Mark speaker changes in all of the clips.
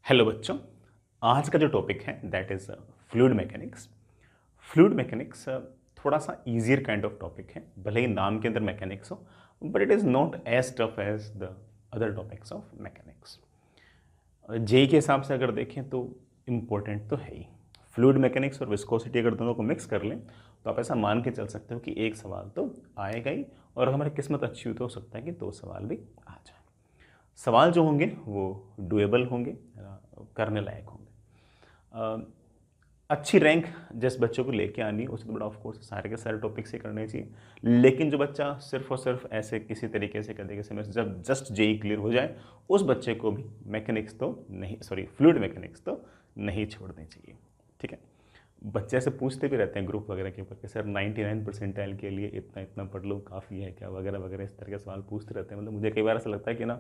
Speaker 1: Hello बच्चों। आज का जो टॉपिक है that is fluid mechanics. Fluid mechanics थोड़ा सा ईजियर काइंड ऑफ टॉपिक है, भले ही नाम के अंदर मैकेनिक्स हो, but it is not as tough as the other topics of mechanics. JEE के हिसाब से अगर देखें तो इम्पोर्टेंट तो है ही। फ्लूइड मैकेनिक्स और विस्कोसिटी अगर दोनों को मिक्स कर लें तो आप ऐसा मान के चल सकते हो कि एक सवाल तो आएगा ही, और अगर हमारी किस्मत अच्छी हुई तो हो सकता है कि दो सवाल भी आ जाए। सवाल जो होंगे वो डुएबल होंगे, करने लायक होंगे। अच्छी रैंक जिस बच्चों को लेके आनी है उसे तो बड़ा ऑफ कोर्स सारे के सारे टॉपिक्स ही करने चाहिए, लेकिन जो बच्चा सिर्फ और सिर्फ ऐसे किसी तरीके से कर देगा कि जब जस्ट जेई क्लियर हो जाए उस बच्चे को भी मैकेनिक्स तो नहीं, सॉरी फ्लूइड मैकेनिक्स तो नहीं छोड़नी चाहिए। ठीक है, बच्चे से पूछते भी रहते हैं ग्रुप वगैरह के ऊपर कि सर 99 परसेंटाइल के लिए इतना इतना पढ़ लो काफ़ी है क्या, वगैरह वगैरह, इस तरह के सवाल पूछते रहते हैं। मतलब मुझे कई बार ऐसा लगता है कि ना,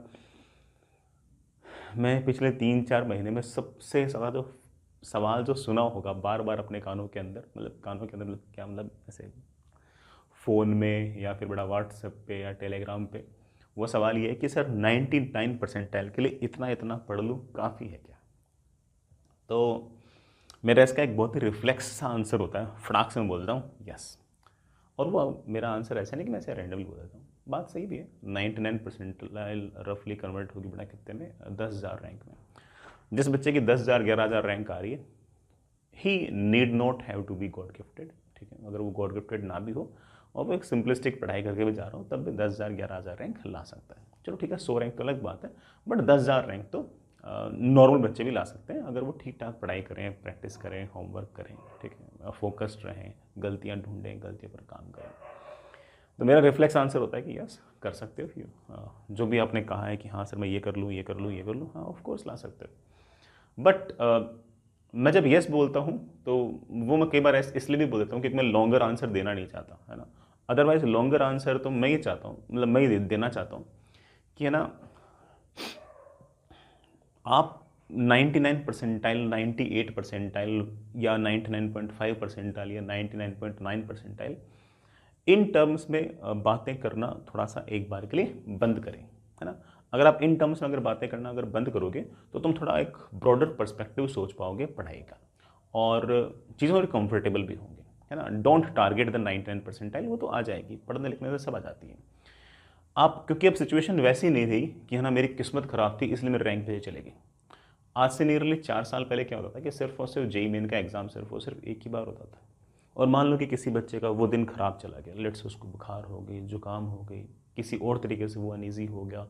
Speaker 1: मैं पिछले 3-4 महीने में सबसे ज़्यादा जो सवाल जो सुना होगा बार बार अपने कानों के अंदर, मतलब क्या, मतलब ऐसे फ़ोन में या फिर बड़ा व्हाट्सएप पे या टेलीग्राम पे, वो सवाल ये है कि सर 99 परसेंटाइल के लिए इतना इतना पढ़ लूँ काफ़ी है क्या। तो मेरा इसका एक बहुत ही रिफ्लेक्स सा आंसर होता है, फटाक से मैं बोलता हूँ यस। और वो मेरा आंसर ऐसा नहीं कि मैं ऐसे रैंडमली बोल देता हूँ, बात सही भी है। 99 परसेंटाइल रफली कन्वर्ट होगी बड़ा कितने में, 10,000 रैंक में। जिस बच्चे की 10,000 11,000 रैंक आ रही है, he need not have to be god gifted. ठीक है, अगर वो गॉड गिफ्टेड ना भी हो और वो एक सिंपलिस्टिक पढ़ाई करके भी जा रहा हो तब भी 10,000 11,000 रैंक ला सकता है। चलो ठीक है, 100 रैंक तो अलग बात है, बट 10,000 रैंक तो नॉर्मल बच्चे भी ला सकते हैं अगर वो ठीक ठाक पढ़ाई करें, प्रैक्टिस करें, होमवर्क करें। ठीक है, फोकस्ड रहें, गलतियाँ ढूंढें, गलतियों पर काम करें। तो मेरा रिफ्लेक्स आंसर होता है कि यस कर सकते हो यू। जो भी आपने कहा है कि हाँ सर मैं ये कर लूँ ये कर लूँ ये कर लूँ, हाँ ऑफ कोर्स ला सकते हो। बट मैं जब यस बोलता हूँ तो वो मैं कई बार इसलिए भी बोल देता हूँ कि मैं लॉन्गर आंसर देना नहीं चाहता, है ना। अदरवाइज लॉन्गर आंसर तो मैं ये चाहता हूँ, मतलब मैं ये देना चाहता हूँ कि, है ना, आप 99 परसेंटाइल, 98 परसेंटाइल या 99.5 परसेंटाइल या 99.9 परसेंटाइल, इन टर्म्स में बातें करना थोड़ा सा एक बार के लिए बंद करें, है ना। अगर आप इन टर्म्स में अगर बातें करना अगर बंद करोगे तो तुम थोड़ा एक ब्रॉडर पर्सपेक्टिव सोच पाओगे पढ़ाई का, और चीज़ें थोड़ी कंफर्टेबल भी होंगी, है ना। डोंट टारगेट द 99 परसेंटाइल, वो तो आ जाएगी, पढ़ने लिखने से सब आ जाती है। आप, क्योंकि अब सिचुएशन वैसी नहीं रही कि, है ना, मेरी किस्मत खराब थी इसलिए मेरी रैंक पे चलेगी। आज से नियरली 4 साल पहले क्या होता था कि सिर्फ और सिर्फ जेई मेन का एग्जाम सिर्फ और सिर्फ एक ही बार होता था, और मान लो कि किसी बच्चे का वो दिन खराब चला गया, लेट्स से उसको बुखार हो गई, जुकाम हो गई, किसी और तरीके से वो अनईजी हो गया,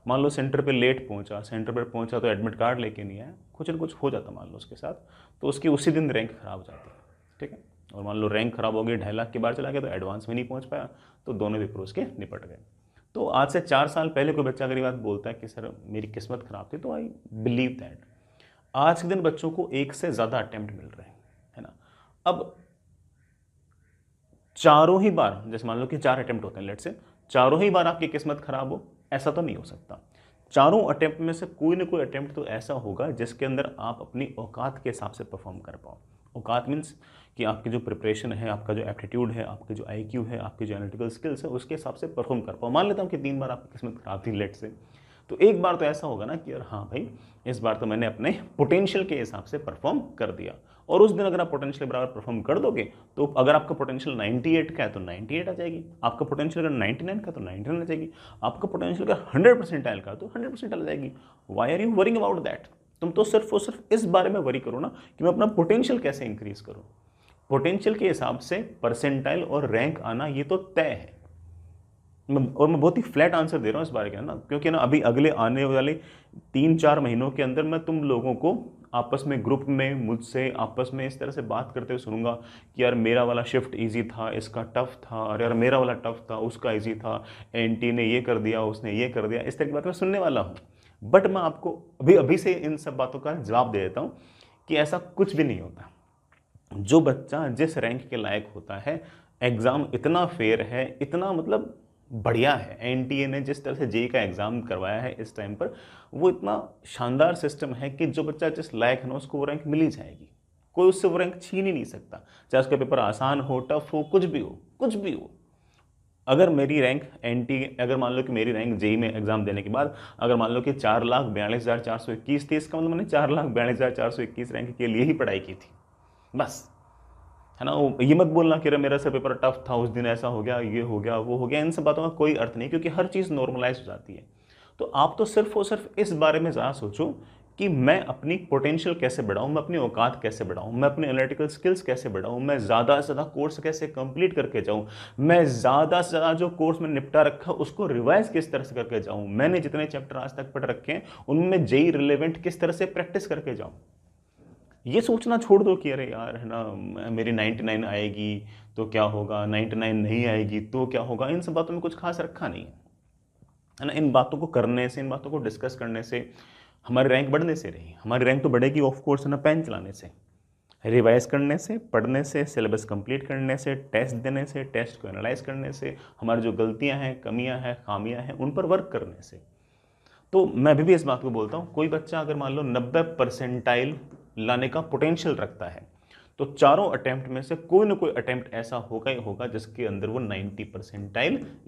Speaker 1: मान लो सेंटर पे लेट पहुंचा, सेंटर पर पहुंचा तो एडमिट कार्ड लेके नहीं आया, कुछ ना कुछ हो जाता मान लो उसके साथ, तो उसकी उसी दिन रैंक खराब हो जाती है। ठीक है, और मान लो रैंक खराब हो गई, 2.5 लाख के बाहर चला गया तो एडवांस में नहीं पहुंच पाया, तो दोनों पेपर उसके निपट गए। तो आज से 4 साल पहले कोई बच्चा अगर ये बात बोलता है कि सर मेरी किस्मत खराब थी, तो आई बिलीव दैट। आज के दिन बच्चों को एक से ज़्यादा अटेम्प्ट मिल रहे हैं, है ना। अब चारों ही बार, जैसे मान लो कि 4 अटेम्प्ट होते हैं, लेट से चारों ही बार आपकी किस्मत खराब हो, ऐसा तो नहीं हो सकता। चारों अटेम्प्ट में से कोई ना कोई अटेम्प्ट तो ऐसा होगा जिसके अंदर आप अपनी औकात के हिसाब से परफॉर्म कर पाओ। औकात मीन्स कि आपकी जो प्रिपरेशन है, आपका जो एप्टीट्यूड है, आपके जो आईक्यू है, आपकी जो एनालिटिकल स्किल्स है, उसके हिसाब से परफॉर्म कर पाओ। मान लेता हूँ कि 3 बार आपकी किस्मत खराब थी, लेट से, तो एक बार तो ऐसा होगा ना कि यार हाँ भाई, इस बार तो मैंने अपने पोटेंशियल के हिसाब से परफॉर्म कर दिया, और उस दिन अगर आप पोटेंशियल बराबर परफॉर्म कर दोगे तो अगर आपका पोटेंशियल 98 का है तो 98 आ जाएगी, आपका पोटेंशियल अगर 99 का तो 99 आ जाएगी, आपका पोटेंशियल अगर 100% का तो 100% आ जाएगी। Why are you worrying about that? तुम तो सिर्फ और सिर्फ इस बारे में वरी करो ना कि मैं अपना पोटेंशियल कैसे इंक्रीज करूँ। पोटेंशियल के हिसाब से परसेंटाइल और रैंक आना ये तो तय है। और मैं बहुत ही फ्लैट आंसर दे रहा हूँ इस बारे के ना, क्योंकि ना अभी अगले आने वाले 3-4 महीनों के अंदर मैं तुम लोगों को आपस में ग्रुप में मुझसे आपस में इस तरह से बात करते हुए सुनूंगा कि यार मेरा वाला शिफ्ट इजी था, इसका टफ था, और यार मेरा वाला टफ था, उसका इजी था, एनटी ने ये कर दिया, उसने ये कर दिया, इस तरह की बात मैं सुनने वाला हूँ। बट मैं आपको अभी अभी से इन सब बातों का जवाब दे देता हूँ कि ऐसा कुछ भी नहीं होता। जो बच्चा जिस रैंक के लायक होता है, एग्ज़ाम इतना फेयर है, इतना मतलब बढ़िया है, एनटीए ने जिस तरह से जेई का एग्ज़ाम करवाया है इस टाइम पर, वो इतना शानदार सिस्टम है कि जो बच्चा जिस लायक है ना उसको वो रैंक मिल ही जाएगी। कोई उससे वो रैंक छीन ही नहीं सकता, चाहे उसका पेपर आसान हो, टफ हो, कुछ भी हो, कुछ भी हो। अगर मेरी रैंक एनटी, अगर मान लो कि मेरी रैंक जेई में एग्जाम देने के बाद अगर मान लो कि 4,42,421 थी, इसका मतलब मैंने 4,42,421 रैंक के लिए ही पढ़ाई की थी बस, है ना। ये मत बोलना कि अरे मेरा सर पेपर टफ था उस दिन, ऐसा हो गया, ये हो गया, वो हो गया, इन सब बातों का कोई अर्थ नहीं, क्योंकि हर चीज़ नॉर्मलाइज हो जाती है। तो आप तो सिर्फ और सिर्फ इस बारे में ज़्यादा सोचो कि मैं अपनी पोटेंशियल कैसे बढ़ाऊं, मैं अपनी औकात कैसे बढ़ाऊं, मैं अपने एनालिटिकल स्किल्स कैसे बढ़ाऊं, मैं ज़्यादा से ज़्यादा कोर्स कैसे कंप्लीट करके जाऊं, मैं ज़्यादा से ज़्यादा जो कोर्स मैंने निपटा रखा उसको रिवाइज किस तरह से करके जाऊं, मैंने जितने चैप्टर आज तक पढ़ रखे हैं उनमें जेई रिलेवेंट किस तरह से प्रैक्टिस करके जाऊं। ये सोचना छोड़ दो कि अरे यार, है ना, मेरी 99 आएगी तो क्या होगा, 99 नहीं आएगी तो क्या होगा, इन सब बातों में कुछ खास रखा नहीं है ना। इन बातों को करने से, इन बातों को डिस्कस करने से हमारी रैंक बढ़ने से रही, हमारी रैंक तो बढ़ेगी ऑफ कोर्स, है ना, पेन चलाने से, रिवाइज करने से, पढ़ने से, सिलेबस कंप्लीट करने से, टेस्ट देने से, टेस्ट को एनालाइज करने से, हमारी जो गलतियां हैं, कमियां हैं, खामियां हैं, उन पर वर्क करने से। तो मैं अभी भी इस बात को बोलता हूँ, कोई बच्चा अगर मान लो 90% लाने का पोटेंशियल रखता है तो चारों अटेम्प्ट में से कोई ना कोई अटेम्प्ट ऐसा होगा ही होगा जिसके अंदर वो 90%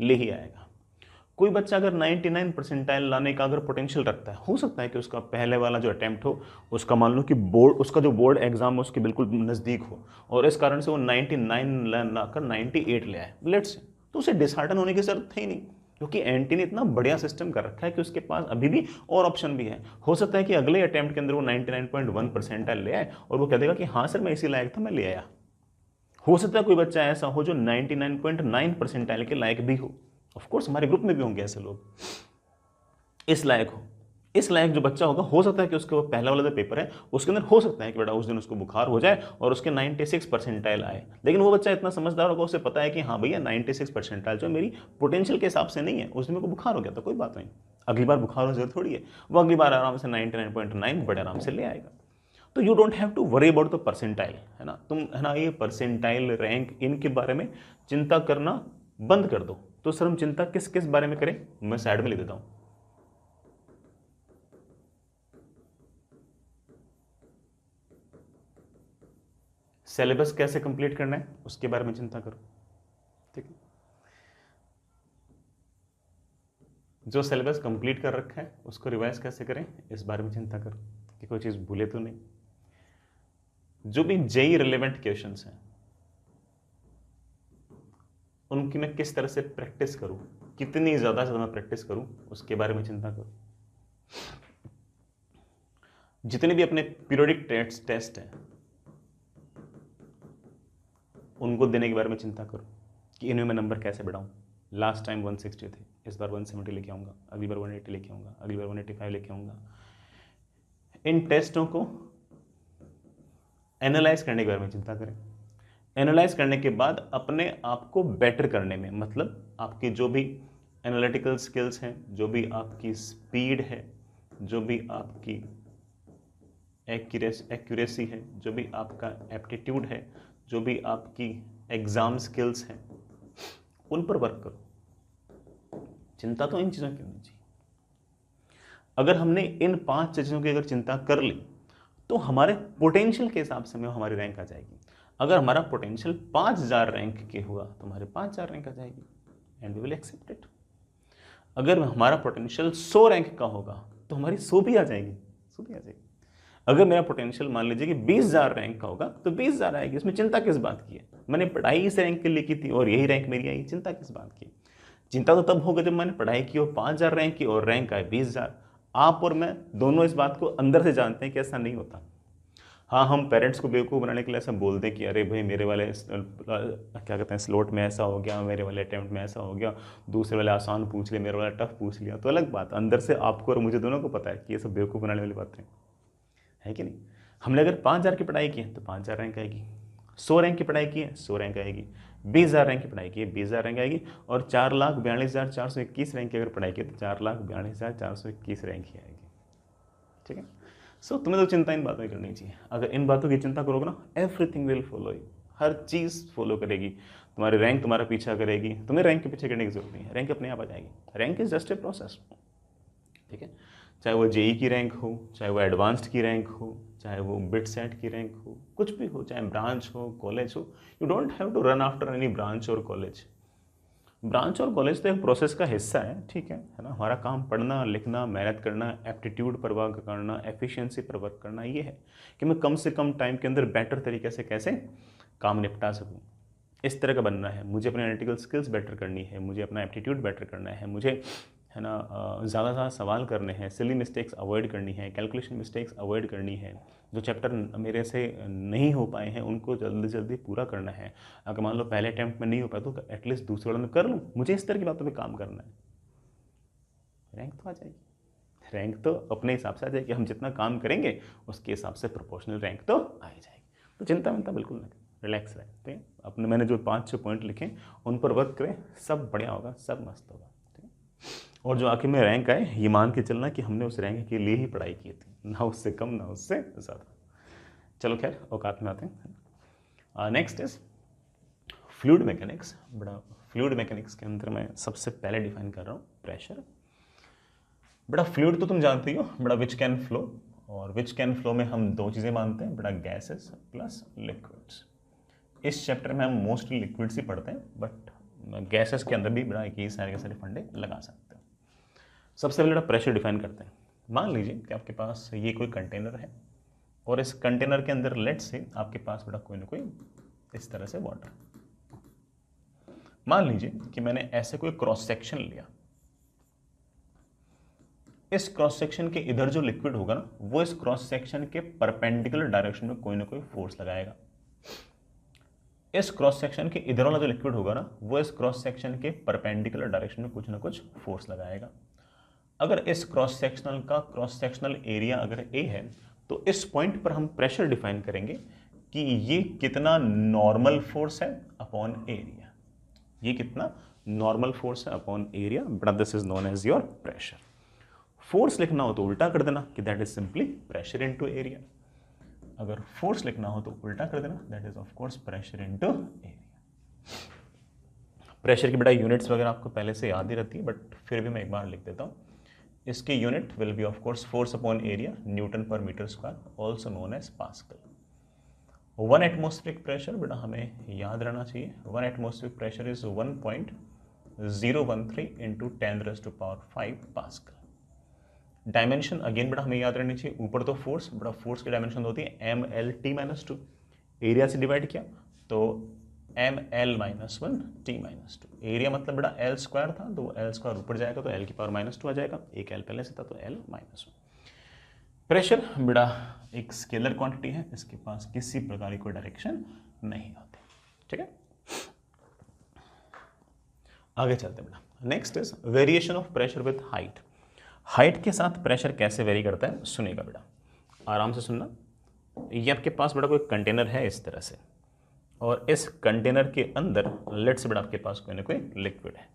Speaker 1: ले ही आएगा। कोई बच्चा अगर 99% लाने का अगर पोटेंशियल रखता है, हो सकता है कि उसका पहले वाला जो अटेम्प्ट हो उसका मान लो कि बोर्ड, उसका जो बोर्ड एग्जाम है उसके बिल्कुल नज़दीक हो और इस कारण से वो 99 लाकर 98 ले आए, लेट्स, तो उसे डिसहार्टन होने की जरूरत है ही नहीं, क्योंकि एनटी ने इतना बढ़िया सिस्टम कर रखा है कि उसके पास अभी भी और ऑप्शन भी है। हो सकता है कि अगले अटेम्प्ट के अंदर वो 99.1% ले आए और वो कह देगा कि हाँ सर मैं इसी लायक था, मैं ले आया। हो सकता है कोई बच्चा ऐसा हो जो 99.9% के लायक भी हो, ऑफ कोर्स हमारे ग्रुप में भी होंगे ऐसे लोग, इस लायक हो, इस लायक जो बच्चा होगा हो सकता है कि उसके वो पहला वाला जो पेपर है उसके अंदर हो सकता है कि बेटा उस दिन उसको बुखार हो जाए और उसके 96% आए, लेकिन वो बच्चा इतना समझदार होगा, उसे पता है कि हाँ भैया 96% जो मेरी पोटेंशियल के हिसाब से नहीं है, उस दिन मेरे को बुखार हो गया था, कोई बात नहीं, अगली बार बुखार हो जरूरत थोड़ी है, वो अगली बार आराम से 99.9 बड़े आराम से ले आएगा। तो you don't have to worry about the percentile, है ना, तुम, है ना, ये परसेंटाइल, रैंक, इनके बारे में चिंता करना बंद कर दो। तो सर हम चिंता किस किस बारे में करें, मैं साइड में लिख देता हूं। सिलेबस कैसे कंप्लीट करना है उसके बारे में चिंता करो, ठीक है। जो सिलेबस कंप्लीट कर रखा है उसको रिवाइज कैसे करें इस बारे में चिंता करो कि कोई चीज़ भूले तो नहीं। जो भी जेई रिलेवेंट क्वेश्चंस हैं उनकी मैं किस तरह से प्रैक्टिस करूं, कितनी ज़्यादा से ज़्यादा प्रैक्टिस करूं उसके बारे में चिंता करो। जितने भी अपने पीरियोडिक टेस्ट हैं उनको देने के बारे में चिंता करो कि इनमें मैं नंबर कैसे बढ़ाऊं। लास्ट टाइम 160 थे, इस बार 170 लेके आऊँगा, अगली बार 180 लेके आऊँगा, अगली बार 185 लेके आऊँगा। इन टेस्टों को एनालाइज करने के बारे में चिंता करें। एनालाइज करने के बाद अपने आप को बेटर करने में, मतलब आपकी जो भी एनालिटिकल स्किल्स हैं, जो भी आपकी स्पीड है, जो भी आपकी एक्यूरेसी है, जो भी आपका एप्टीट्यूड है, जो भी आपकी एग्ज़ाम स्किल्स हैं, उन पर वर्क करो। चिंता तो इन चीज़ों की होनी चाहिए। अगर हमने इन 5 चीज़ों की अगर चिंता कर ली तो हमारे पोटेंशियल के हिसाब से हमारी रैंक आ जाएगी। अगर हमारा पोटेंशियल 5000 रैंक के हुआ तो हमारे 5000 रैंक आ जाएगी and we will accept it. अगर हमारा पोटेंशियल 100 रैंक का होगा तो हमारी 100 भी आ जाएगी, 100 भी आ जाएगी। अगर मेरा पोटेंशियल मान लीजिए कि 20000 रैंक का होगा तो 20000 आएगी, इसमें चिंता किस बात की है, मैंने पढ़ाई इस रैंक के लिए की थी और यही रैंक मेरी आई, चिंता किस बात की। चिंता तो तब होगा जब मैंने पढ़ाई की और 5000 रैंक की और रैंक आए 20000। आप और मैं दोनों इस बात को अंदर से जानते हैं कि ऐसा नहीं होता। हाँ, हम पेरेंट्स को बेवकूफ़ बनाने के लिए ऐसा बोलते हैं कि अरे भाई मेरे वाले क्या कहते हैं स्लॉट में ऐसा हो गया, मेरे वाले अटेम्प्ट में ऐसा हो गया, दूसरे वाले आसान पूछ लिया, मेरे वाला टफ पूछ लिया, तो अलग बात, अंदर से आपको और मुझे दोनों को पता है कि ये सब बेवकूफ़ बनाने वाली बातें है कि नहीं। हमने अगर 5000 की पढ़ाई की है तो 5000 रैंक आएगी, 100 रैंक की पढ़ाई की है 100 रैंक आएगी, 20000 रैंक की पढ़ाई की है 20000 रैंक आएगी, और 4,42,421 रैंक की अगर पढ़ाई की है तो 4,42,421 रैंक ही आएगी, ठीक है। सो तुम्हें तो चिंता इन बातों की करनी चाहिए। अगर इन बातों की चिंता करोगे ना, everything will follow you, her cheese follow करेगी, तुम्हारी रैंक तुम्हारा पीछा करेगी, तुम्हें रैंक के पीछे करने की जरूरत नहीं है, रैंक अपने आप आ जाएगी। Rank is just a process, ठीक है। चाहे वो जेई की रैंक हो, चाहे वो एडवांस्ड की रैंक हो, चाहे वो बिट सेट की रैंक हो, कुछ भी हो, चाहे ब्रांच हो, कॉलेज हो, you don't have to run after any branch और कॉलेज। ब्रांच और कॉलेज तो एक प्रोसेस का हिस्सा है, ठीक है ना। हमारा काम पढ़ना, लिखना, मेहनत करना, एप्टीट्यूड पर वर्क करना, एफिशिएंसी पर वर्क करना, ये है कि मैं कम से कम टाइम के अंदर बेटर तरीके से कैसे काम निपटा सकूँ, इस तरह का बनना है। मुझे अपने एनालिटिकल स्किल्स बेटर करनी है, मुझे अपना एप्टीट्यूड बेटर करना है, मुझे है ना ज़्यादा से ज़्यादा सवाल करने हैं, सिली मिस्टेक्स अवॉइड करनी है, कैलकुलेशन मिस्टेक्स अवॉइड करनी है, जो चैप्टर मेरे से नहीं हो पाए हैं उनको जल्दी जल्दी पूरा करना है। अगर मान लो पहले अटैम्प्ट में नहीं हो पाया तो एटलीस्ट दूसरे वाले में कर लूँ। मुझे इस तरह की बातों पे काम करना है, रैंक तो आ जाएगी। रैंक तो अपने हिसाब से आ जाएगी, हम जितना काम करेंगे उसके हिसाब से प्रोपोर्शनल रैंक तो आ ही जाएगी। तो चिंता विंता बिल्कुल ना करें, रिलैक्स रहें, ठीक है। अपने मैंने जो 5-6 पॉइंट लिखे उन पर वर्क करें, सब बढ़िया होगा, सब मस्त होगा, ठीक है। और जो आखिर में रैंक आए, ये मान के चलना कि हमने उस रैंक के लिए ही पढ़ाई की थी, ना उससे कम ना उससे ज़्यादा। चलो खैर औकात में आते हैं। Next is fluid mechanics. बड़ा फ्लूइड मैकेनिक्स के अंदर मैं सबसे पहले डिफाइन कर रहा हूँ प्रेशर। बड़ा फ्लूइड तो तुम जानते ही हो, बड़ा विच कैन फ्लो, और विच कैन फ्लो में हम दो चीज़ें मानते हैं, बड़ा गैसेस प्लस लिक्विड्स। इस चैप्टर में हम मोस्टली लिक्विड्स ही पढ़ते हैं, बट गैसेस के अंदर भी बड़ा एक ही सारे के सारे फंडे लगा सकते हैं। सबसे पहले बड़ा प्रेशर डिफाइन करते हैं। मान लीजिए कि आपके पास ये कोई कंटेनर है और इस कंटेनर के अंदर लेट्स से आपके पास बड़ा कोई ना कोई इस तरह से वाटर। मान लीजिए कि मैंने ऐसे कोई क्रॉस सेक्शन लिया, इस क्रॉस सेक्शन के इधर जो लिक्विड होगा ना, वो इस क्रॉस सेक्शन के परपेंडिकुलर डायरेक्शन में कोई ना कोई फोर्स लगाएगा। इस क्रॉस सेक्शन के इधर वाला जो लिक्विड होगा ना, वो इस क्रॉस सेक्शन के परपेंडिकुलर डायरेक्शन में कुछ ना कुछ फोर्स लगाएगा। अगर इस क्रॉस सेक्शनल का क्रॉस सेक्शनल एरिया अगर ए है, तो इस पॉइंट पर हम प्रेशर डिफाइन करेंगे कि ये कितना नॉर्मल फोर्स है अपॉन एरिया। ये कितना नॉर्मल फोर्स है upon area, but this is known as your pressure. Force लिखना हो तो उल्टा कर देना कि that is simply pressure into area. अगर फोर्स लिखना हो तो उल्टा कर देना, that is of course pressure into area. Pressure की बड़ा यूनिट्स वगैरह आपको पहले से याद ही रहती है, बट फिर भी मैं एक बार लिख देता हूँ। इसकी unit will be of course force upon area, newton per metre square, also known as pascal. 1 atmospheric pressure बेटा हमें याद रहना चाहिए, 1 atmospheric pressure is 1.013 into 10⁵ pascal. Dimension again बेटा हमें याद रहनी चाहिए, ऊपर तो फोर्स, बड़ा फोर्स की डायमेंशन होती है mL/t-2, एरिया से डिवाइड किया तो mL-1t-2। एरिया मतलब बेटा L स्क्वायर था, तो L स्क्वायर ऊपर जाएगा तो L की पावर -2 आ जाएगा, एक L पहले से था तो L-1। प्रेशर बेटा एक स्केलर क्वांटिटी है, इसके पास किसी प्रकार की कोई डायरेक्शन नहीं होती, ठीक है। आगे चलते बेटा, next is variation of pressure with height. Height के साथ प्रेशर कैसे वेरी करता है सुनिएगा बेटा, आराम से सुनना। ये आपके पास बेटा कोई कंटेनर है इस तरह से, और इस कंटेनर के अंदर लेट्स बेटा आपके पास कोई ना कोई लिक्विड है।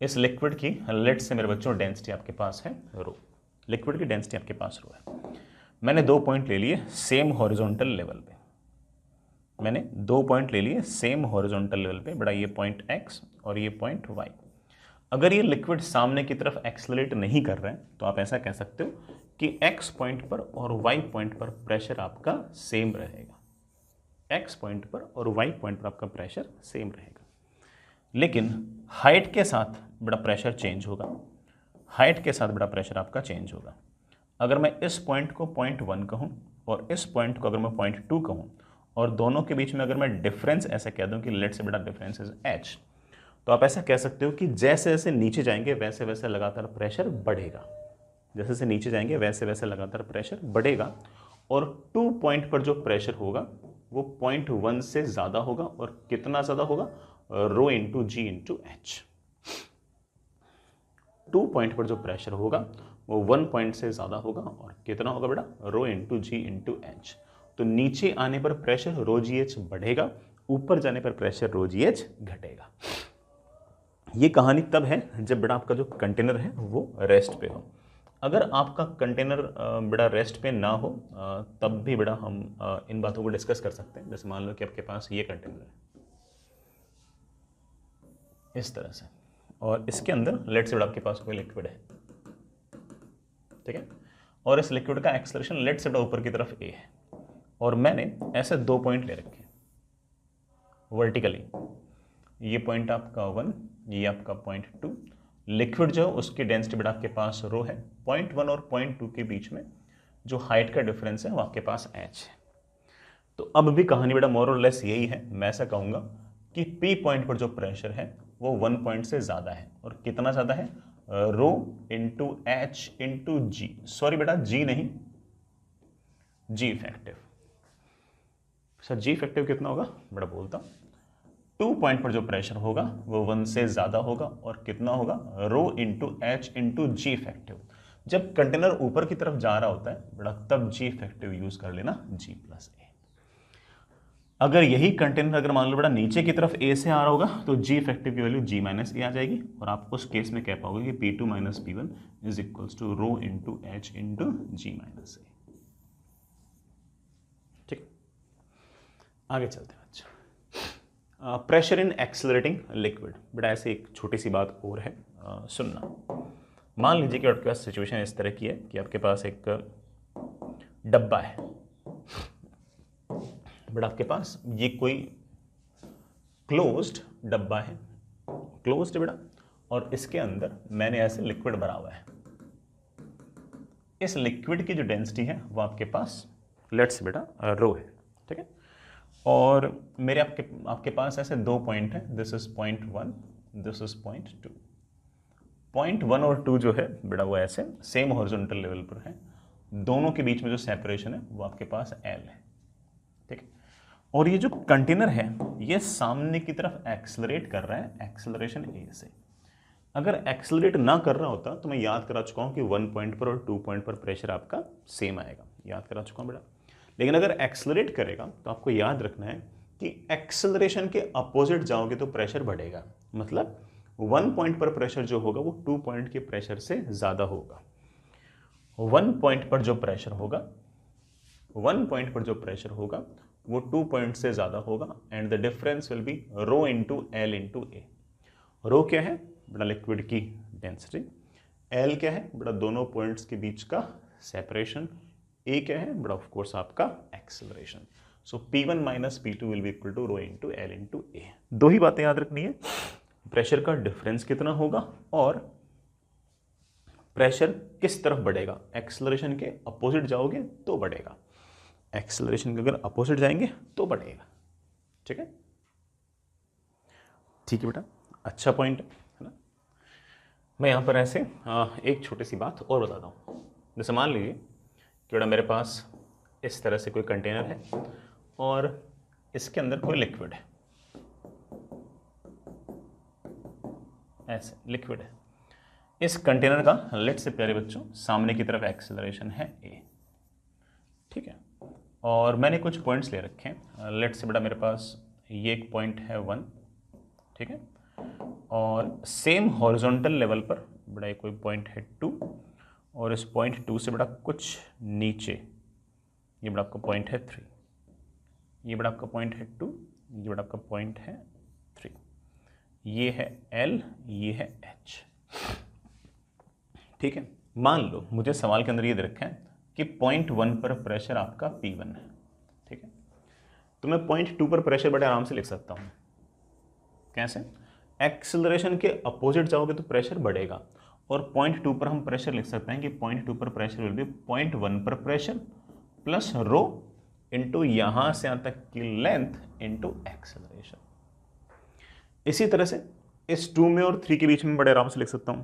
Speaker 1: इस लिक्विड की लेट्स से मेरे बच्चों डेंसिटी आपके पास है रो, लिक्विड की डेंसिटी आपके पास रो है। मैंने 2 पॉइंट ले लिए सेम हॉरिजॉन्टल लेवल पे, मैंने 2 पॉइंट ले लिए सेम हॉरिजॉन्टल लेवल पे, बड़ा ये पॉइंट x और ये पॉइंट y। अगर ये लिक्विड सामने की तरफ एक्सेलरेट नहीं कर रहे हैं तो आप ऐसा कह सकते हो कि x पॉइंट पर और y पॉइंट पर प्रेशर आपका सेम रहेगा, x पॉइंट पर और y पॉइंट पर आपका प्रेशर सेम रहेगा। लेकिन हाइट के साथ बड़ा प्रेशर चेंज होगा, हाइट के साथ बड़ा प्रेशर आपका चेंज होगा। अगर मैं इस पॉइंट को पॉइंट 1 कहूँ और इस पॉइंट को अगर मैं पॉइंट 2 कहूँ, और दोनों के बीच में अगर मैं डिफरेंस ऐसा कह दूं कि लेट से बड़ा डिफरेंस इज h, तो आप ऐसा कह सकते हो कि जैसे जैसे नीचे जाएंगे वैसे वैसे लगातार प्रेशर बढ़ेगा, जैसे जैसे नीचे जाएंगे वैसे वैसे लगातार प्रेशर बढ़ेगा, और 2 पॉइंट पर जो प्रेशर होगा वो पॉइंट 1 से ज़्यादा होगा, और कितना ज़्यादा होगा, रो into g into H. 2 point पर जो प्रेशर होगा वो 1 पॉइंट से ज़्यादा होगा, और कितना होगा बेटा, rho into g into H. तो नीचे आने पर प्रेशर रो जी एच बढ़ेगा, ऊपर जाने पर प्रेशर रो जी एच घटेगा। ये कहानी तब है जब बेटा आपका जो कंटेनर है वो रेस्ट पे हो। अगर आपका कंटेनर बेटा रेस्ट पे ना हो तब भी बेटा हम इन बातों को डिस्कस कर सकते हैं। जैसे मान लो कि आपके पास ये कंटेनर है इस तरह से, और इसके अंदर लेट से बेटा आपके पास कोई लिक्विड है, ठीक है, और इस लिक्विड का एक्सेलरेशन लेट से बेटा ऊपर की तरफ ए है, और मैंने ऐसे 2 पॉइंट ले रखे हैं। वर्टिकली, ये पॉइंट आपका 1, ये आपका पॉइंट 2। लिक्विड जो है उसकी डेंसिटी बेटा आपके पास रो है, पॉइंट 1 और पॉइंट 2 के बीच में जो हाइट का डिफरेंस है वो आपके पास h है। तो अब भी कहानी बेटा मोर और लेस यही है। मैं ऐसा कहूँगा कि P पॉइंट पर जो प्रेशर है वो 1 पॉइंट से ज़्यादा है। और कितना ज़्यादा है? रो इंटू एच इंटू जी, सॉरी बेटा जी नहीं, जी इफेक्टिव। सर जी इफेक्टिव कितना होगा बेटा? बोलता हूँ, 2 पॉइंट पर जो प्रेशर होगा वो 1 से ज़्यादा होगा और कितना होगा? रो इंटू एच इंटू जी इफेक्टिव। जब कंटेनर ऊपर की तरफ जा रहा होता है बेटा तब जी इफेक्टिव यूज कर लेना, जी प्लस ए। अगर यही कंटेनर अगर मान लो बेटा नीचे की तरफ ए से आ रहा होगा तो जी इफेक्टिव की वैल्यू जी माइनस ए आ जाएगी और आप उस केस में कह पाओगे कि P2 minus P1 is equals to rho into h into g minus a. ठीक, आगे चलते हैं बच्चा। प्रेशर इन एक्सेलरेटिंग लिक्विड, बेटा ऐसे एक छोटी सी बात और है, सुनना। मान लीजिए कि आपके पास सिचुएशन इस तरह की है कि आपके पास एक डब्बा है, बट आपके पास ये कोई क्लोज्ड डब्बा है, क्लोज्ड बेटा, और इसके अंदर मैंने ऐसे लिक्विड भरा हुआ है। इस लिक्विड की जो डेंसिटी है वो आपके पास लेट्स बेटा रो है, ठीक है। और मेरे आपके पास ऐसे 2 पॉइंट है, this is point 1, this is point 2। Point 1 और 2 जो है बेटा वो ऐसे सेम हॉरिजॉन्टल लेवल पर है, दोनों के बीच में जो सेपरेशन है वो आपके पास L है, ठीक है। और ये जो कंटेनर है ये सामने की तरफ एक्सेलरेट कर रहा है, एक्सेलरेशन ए से। अगर एक्सेलरेट ना कर रहा होता तो मैं याद करा चुका हूं कि 1 पॉइंट पर और 2 पॉइंट पर प्रेशर आपका सेम आएगा, याद करा चुका हूं बेटा। लेकिन अगर एक्सेलरेट करेगा तो आपको याद रखना है कि एक्सेलरेशन के अपोजिट जाओगे तो प्रेशर बढ़ेगा। मतलब 1 पॉइंट पर प्रेशर जो होगा वो 2 पॉइंट के प्रेशर से ज़्यादा होगा। 1 पॉइंट पर जो प्रेशर होगा, 1 पॉइंट पर जो प्रेशर होगा वो 2 पॉइंट से ज़्यादा होगा and the difference will be rho into l into a. Rho क्या है बेटा? लिक्विड की डेंसिटी। एल क्या है बेटा? दोनों पॉइंट्स के बीच का सेपरेशन। ए क्या है बेटा? ऑफ कोर्स आपका acceleration. So P1 minus P2 will be equal to rho into l into a. दो ही बातें याद रखनी है, प्रेशर का डिफरेंस कितना होगा और प्रेशर किस तरफ बढ़ेगा। एक्सेलरेशन के अपोजिट जाओगे तो बढ़ेगा, एक्सेलरेशन के अगर अपोजिट जाएंगे तो बढ़ेगा, ठीक है। ठीक है बेटा, अच्छा पॉइंट है ना। मैं यहाँ पर ऐसे एक छोटी सी बात और बताता हूँ। जैसे मान लीजिए कि बेटा मेरे पास इस तरह से कोई कंटेनर है और इसके अंदर कोई लिक्विड है, ऐसे लिक्विड है। इस कंटेनर का लेट्स से प्यारे बच्चों सामने की तरफ एक्सेलरेशन है ए, ठीक है। और मैंने कुछ पॉइंट्स ले रखे हैं, लेट्स से बेटा मेरे पास ये एक पॉइंट है 1, ठीक है। और सेम हॉरिजॉन्टल लेवल पर बेटा कोई पॉइंट है 2 और इस पॉइंट 2 से बेटा कुछ नीचे ये बेटा आपका पॉइंट है 3, ये बेटा आपका पॉइंट है 2, ये बेटा आपका पॉइंट है 3, ये है L, ये है H, ठीक है। मान लो मुझे सवाल के अंदर ये दे रखा है कि पॉइंट 1 पर प्रेशर आपका P1 है, ठीक है। तो मैं पॉइंट 2 पर प्रेशर बड़े आराम से लिख सकता हूँ। कैसे? एक्सेलरेशन के अपोजिट जाओगे तो प्रेशर बढ़ेगा और पॉइंट 2 पर हम प्रेशर लिख सकते हैं कि पॉइंट 2 पर प्रेशर विल बी पॉइंट 1 पर प्रेशर प्लस रो इंटू यहां से यहां तक की लेंथ इंटू एक्सेलरेशन। इसी तरह से इस 2 में और 3 के बीच में बड़े आराम से लिख सकता हूं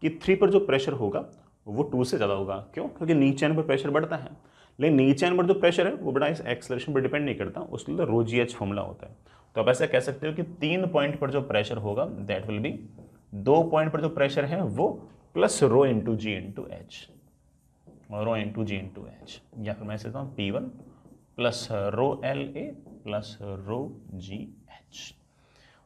Speaker 1: कि 3 पर जो प्रेशर होगा वो 2 से ज़्यादा होगा। क्यों? क्योंकि नीचे आने पर प्रेशर बढ़ता है, लेकिन नीचे आने पर जो प्रेशर है वो बड़ा इस एक्सेलरेशन पर डिपेंड नहीं करता, उसके लिए रो जी एच फॉर्मूला होता है। तो आप ऐसा कह सकते हो कि 3 पॉइंट पर जो प्रेशर होगा दैट विल बी 2 पॉइंट पर जो प्रेशर है वो plus rho into g into H, रो इंटू जी इंटू एच, या फिर मैं कहता हूँ P1 plus rho L A plus rho g H.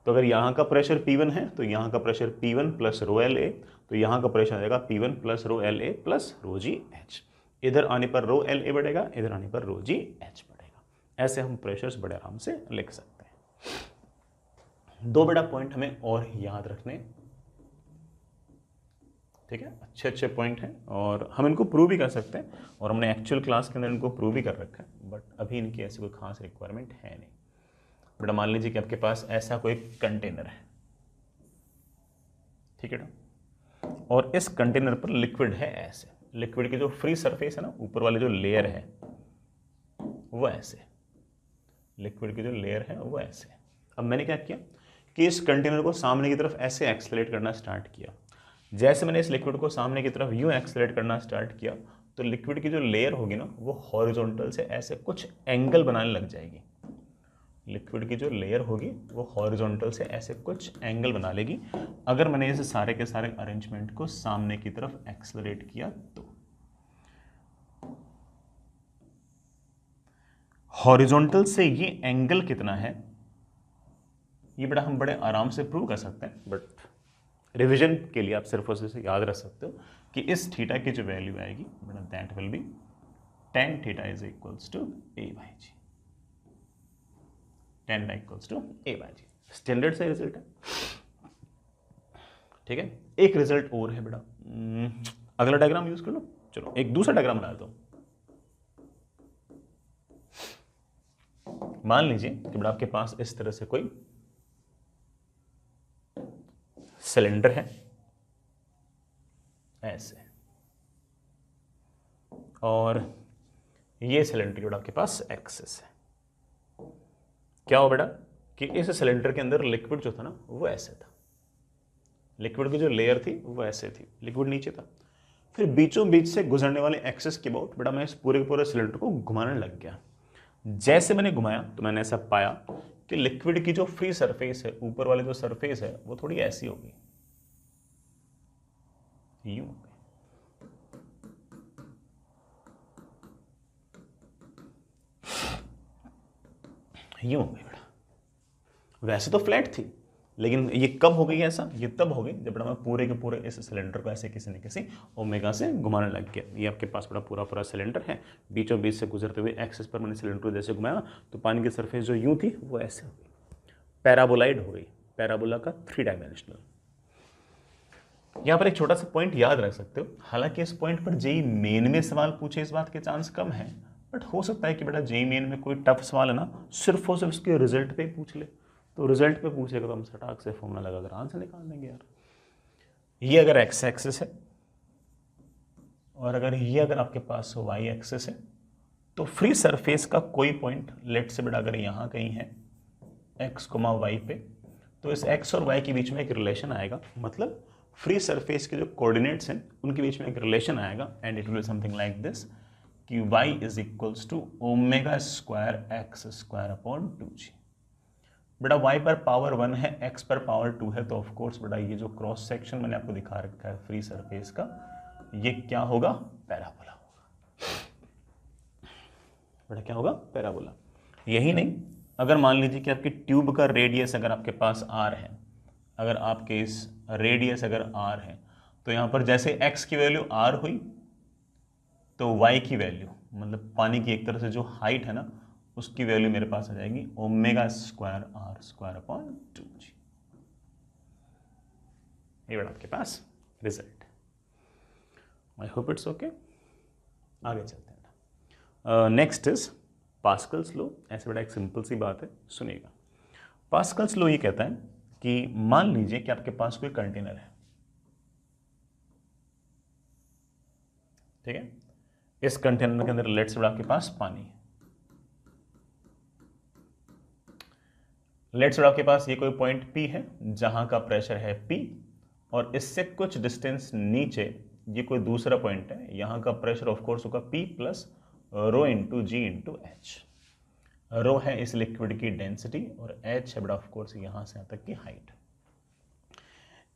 Speaker 1: तो अगर यहाँ का प्रेशर P1 है तो यहाँ का pressure P1 plus rho L A, तो यहाँ का प्रेशर आएगा P1 plus rho L A plus rho g H. इधर आने पर रो एल ए बढ़ेगा, इधर आने पर रो जी एच बढ़ेगा। ऐसे हम प्रेशर्स बड़े आराम से लिख सकते हैं। 2 बड़ा पॉइंट हमें और याद रखने, ठीक है, अच्छे अच्छे पॉइंट हैं और हम इनको प्रूव भी कर सकते हैं और हमने एक्चुअल क्लास के अंदर इनको प्रूव भी कर रखा है, बट अभी इनकी ऐसी कोई खास रिक्वायरमेंट है नहीं। बेटा मान लीजिए कि आपके पास ऐसा कोई कंटेनर है, ठीक है ना, और इस कंटेनर पर लिक्विड है ऐसे, लिक्विड की जो फ्री सरफेस है ना, ऊपर वाली जो लेयर है वो ऐसे, लिक्विड की जो लेयर है वो ऐसे। अब मैंने क्या किया कि इस कंटेनर को सामने की तरफ ऐसे एक्सेलरेट करना स्टार्ट किया। जैसे मैंने इस लिक्विड को सामने की तरफ यूं एक्सेलरेट करना स्टार्ट किया तो लिक्विड की जो लेयर होगी ना वो हॉरिजॉन्टल से ऐसे कुछ एंगल बनाने लग जाएगी। लिक्विड की जो लेयर होगी वो हॉरिजॉन्टल से ऐसे कुछ एंगल बना लेगी। अगर मैंने इस सारे के सारे अरेंजमेंट को सामने की तरफ एक्सेलरेट किया तो हॉरिजॉन्टल से ये एंगल कितना है ये बेटा हम बड़े आराम से प्रूव कर सकते हैं, बट रिवीजन के लिए आप सिर्फ उसे याद रख सकते हो कि इस थीटा की जो वैल्यू आएगी बेटा that will be tan theta is equals to a by g, tan equals to a by g. Standard से रिजल्ट है, ठीक है। एक रिजल्ट और है बेटा, अगला डायग्राम यूज कर लो। चलो एक दूसरा डायग्राम बना दो। मान लीजिए कि बेटा आपके पास इस तरह से कोई सिलेंडर है ऐसे, और ये सिलेंडर बेटा आपके पास एक्सिस है। क्या हो बेटा कि इस सिलेंडर के अंदर लिक्विड जो था ना वो ऐसे था, लिक्विड की जो लेयर थी वो ऐसे थी, लिक्विड नीचे था। फिर बीचों बीच से गुजरने वाले एक्सिस के अबाउट बेटा मैं इस पूरे के पूरे सिलेंडर को घुमाने लग गया। जैसे मैंने घुमाया तो मैंने ऐसा पाया कि लिक्विड की जो फ्री सरफेस है, ऊपर वाली जो सरफेस है वो थोड़ी ऐसी होगी, यूं यूं हो गई बेटा। वैसे तो फ्लैट थी लेकिन ये कब हो गई ऐसा, ये तब हो गई जब बेटा मैं पूरे के पूरे इस सिलेंडर को ऐसे किसी न किसी ओमेगा से घुमाने लग गया। ये आपके पास बेटा पूरा पूरा सिलेंडर है, बीचों बीच से गुजरते हुए एक्सिस पर मैंने सिलेंडर को जैसे घुमाया तो पानी की सरफेस जो यूं थी वो ऐसे हो गई, पैराबोलाइड हो गई, पैराबोला का 3 डायमेंशनल। यहाँ पर एक छोटा सा पॉइंट याद रख सकते हो, हालांकि इस पॉइंट पर जेई मेन में सवाल पूछे इस बात के चांस कम है, बट हो सकता है कि बेटा जेई मेन में कोई टफ सवाल है ना सिर्फ और सिर्फ उसके रिजल्ट पे पूछ ले, तो रिजल्ट पे पूछेगा तो हम सटाक से फॉर्मूला लगाकर आंसर निकाल देंगे यार। ये अगर एक्स एक्सिस है और अगर ये अगर आपके पास वाई एक्सिस है तो फ्री सरफेस का कोई पॉइंट लेट से बेटा अगर यहाँ कहीं है एक्स कोमा वाई पे, तो इस एक्स और वाई के बीच में एक रिलेशन आएगा, मतलब फ्री सरफेस के जो कोऑर्डिनेट्स हैं उनके बीच में एक रिलेशन आएगा and it will something like this कि y is equals to omega square x square upon 2g। बेटा y पर पावर 1 है, x पर पावर 2 है, तो ऑफकोर्स बेटा ये जो क्रॉस सेक्शन मैंने आपको दिखा रखा है फ्री सरफेस का, ये क्या होगा, पैराबोला होगा। बेटा क्या होगा, पैराबोला। यही नहीं, अगर मान लीजिए कि आपकी ट्यूब का रेडियस अगर आपके पास r है, अगर आपके इस रेडियस अगर r है तो यहाँ पर जैसे x की वैल्यू r हुई तो y की वैल्यू मतलब पानी की एक तरह से जो हाइट है ना उसकी वैल्यू मेरे पास आ जाएगी omega square r square upon 2g। ये बेटा आपके पास result. I hope it's okay. आगे चलते हैं। Next is Pascal's law. ऐसे बेटा एक सिंपल सी बात है, सुनिएगा। पास्कल्स लॉ ये कहता है कि मान लीजिए कि आपके पास कोई कंटेनर है, ठीक है, इस कंटेनर के अंदर लेट से आपके पास पानी है, लेट से आपके पास ये कोई पॉइंट P है जहां का प्रेशर है P, और इससे कुछ डिस्टेंस नीचे ये कोई दूसरा पॉइंट है, यहां का प्रेशर ऑफ कोर्स होगा P plus rho into g into H. रो है इस लिक्विड की डेंसिटी और एच है बड़ा ऑफ कोर्स यहां से यहां तक की हाइट।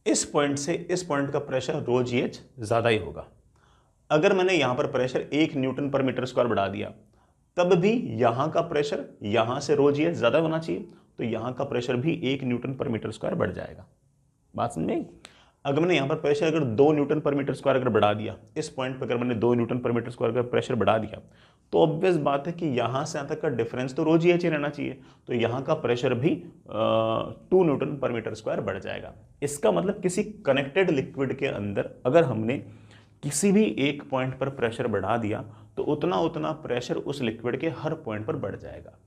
Speaker 1: इस पॉइंट से इस पॉइंट का प्रेशर रो जी एच ज्यादा ही होगा। अगर मैंने यहां पर pressure 1 Newton per metre square बढ़ा दिया तब भी यहां का प्रेशर यहां से रो जी एच ज्यादा होना चाहिए, तो यहां का प्रेशर भी 1 न्यूटन पर मीटर स्क्वायर बढ़ जाएगा। बात समझ में? अगर मैंने यहां पर प्रेशर अगर 2 न्यूटन पर मीटर स्क्वायर अगर बढ़ा दिया, इस पॉइंट पर अगर मैंने 2 न्यूटन पर मीटर स्क्वायर का प्रेशर बढ़ा दिया, तो ऑब्वियस बात है कि यहां से यहां तक का डिफरेंस तो रो जी एच ही रहना चाहिए, तो यहां का प्रेशर भी 2 न्यूटन पर मीटर स्क्वायर बढ़ जाएगा। इसका मतलब किसी कनेक्टेड लिक्विड के अंदर अगर हमने किसी भी एक पॉइंट पर प्रेशर बढ़ा दिया तो उतना उतना प्रेशर उस लिक्विड के हर पॉइंट पर बढ़ जाएगा।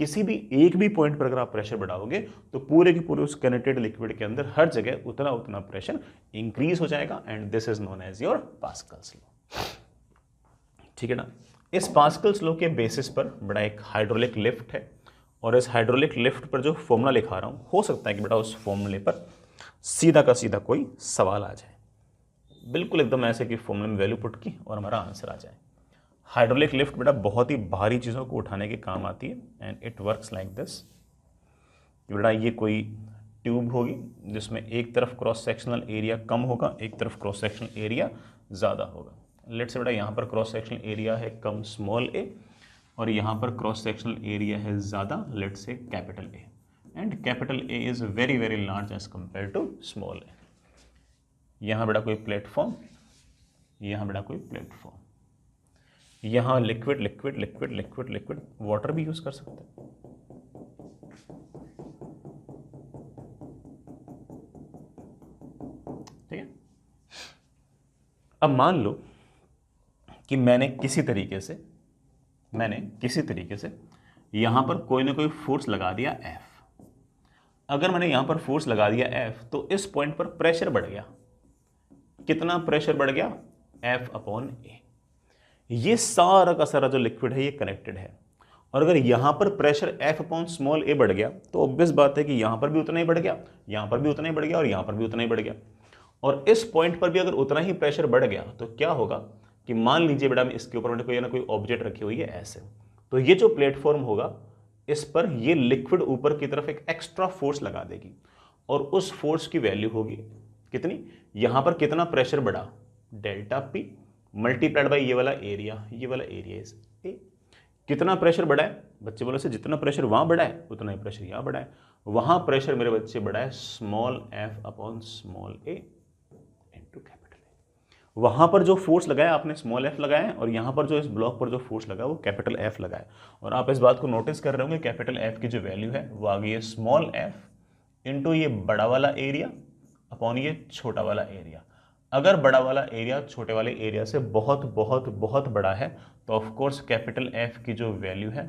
Speaker 1: किसी भी एक भी पॉइंट पर अगर आप प्रेशर बढ़ाओगे तो पूरे के पूरे उस कनेक्टेड लिक्विड के अंदर हर जगह उतना उतना प्रेशर इंक्रीज हो जाएगा and this is known as your Pascal's law. ठीक है ना। इस पास्कल्स लॉ के बेसिस पर बड़ा एक हाइड्रोलिक लिफ्ट है और इस हाइड्रोलिक लिफ्ट पर जो फॉर्मूला लिखा रहा हूं, हो सकता है कि बेटा उस फॉर्मूले पर सीधा का सीधा कोई सवाल आ जाए, बिल्कुल एकदम ऐसे कि फॉर्मूले में वैल्यू पुट की और हमारा आंसर आ जाए। हाइड्रोलिक लिफ्ट बेटा बहुत ही भारी चीज़ों को उठाने के काम आती है and it works like this. बेटा ये कोई ट्यूब होगी जिसमें एक तरफ क्रॉस सेक्शनल एरिया कम होगा, एक तरफ क्रॉस सेक्शनल एरिया ज़्यादा होगा। लेट्स से बेटा यहाँ पर क्रॉस सेक्शनल एरिया है कम स्मॉल ए और यहाँ पर क्रॉस सेक्शनल एरिया है ज़्यादा, let's say capital a, and capital a is very very large as compare to small a. यहाँ बेटा कोई प्लेटफॉर्म, यहाँ बेटा कोई प्लेटफॉर्म, यहाँ liquid liquid liquid liquid liquid, water भी यूज कर सकते हैं। ठीक है। अब मान लो कि मैंने किसी तरीके से यहां पर कोई ना कोई फोर्स लगा दिया F। अगर मैंने यहां पर फोर्स लगा दिया F तो इस पॉइंट पर प्रेशर बढ़ गया। कितना प्रेशर बढ़ गया? F/A। ये सारा का सारा जो लिक्विड है ये कनेक्टेड है और अगर यहां पर प्रेशर F/a बढ़ गया तो ऑब्वियस बात है कि यहां पर भी उतना ही बढ़ गया, यहां पर भी उतना ही बढ़ गया और यहां पर भी उतना ही बढ़ गया। और इस पॉइंट पर भी अगर उतना ही प्रेशर बढ़ गया तो क्या होगा कि मान लीजिए बेटा इसके ऊपर मैंने कोई ना कोई ऑब्जेक्ट रखी हुई है ऐसे, तो ये जो प्लेटफॉर्म होगा इस पर ये लिक्विड ऊपर की तरफ एक एक्स्ट्रा फोर्स लगा देगी और उस फोर्स की वैल्यू होगी कितनी? यहां पर कितना प्रेशर बढ़ा? ΔP मल्टीप्लाइड बाई ये वाला एरिया इज ए। कितना प्रेशर बढ़ा है बच्चे? बोले से जितना प्रेशर वहां बढ़ा है उतना ही प्रेशर यहां बढ़ा है। वहां प्रेशर मेरे बच्चे बढ़ा है small f/a into capital A. वहां पर जो फोर्स लगाया आपने स्मॉल f लगाया है और यहां पर जो इस ब्लॉक पर जो फोर्स लगा वो कैपिटल F लगाया। और आप इस बात को नोटिस कर रहे होंगे कैपिटल F की जो वैल्यू है वो आ गई है स्मॉल f इंटू ये बड़ा वाला एरिया अपॉन ये छोटा वाला एरिया। अगर बड़ा वाला एरिया छोटे वाले एरिया से बहुत बहुत बहुत बड़ा है तो ऑफ कोर्स कैपिटल F की जो वैल्यू है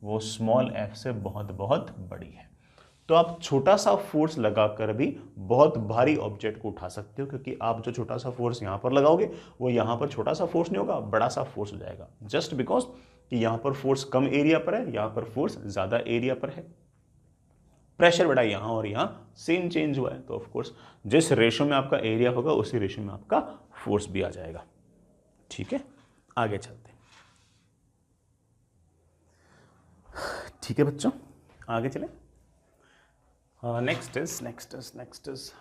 Speaker 1: वो स्मॉल f से बहुत बहुत बड़ी है। तो आप छोटा सा फोर्स लगाकर भी बहुत भारी ऑब्जेक्ट को उठा सकते हो, क्योंकि आप जो छोटा सा फोर्स यहाँ पर लगाओगे वो यहाँ पर छोटा सा फोर्स नहीं होगा, बड़ा सा फोर्स हो जाएगा, जस्ट बिकॉज कि यहाँ पर फोर्स कम एरिया पर है, यहाँ पर फोर्स ज़्यादा एरिया पर है। प्रेशर बढ़ा यहाँ और यहाँ सेम चेंज हुआ है, तो ऑफ कोर्स जिस रेशो में आपका एरिया होगा उसी रेशो में आपका फोर्स भी आ जाएगा। ठीक है, आगे चलते हैं। ठीक है बच्चों, आगे चले। नेक्स्ट इज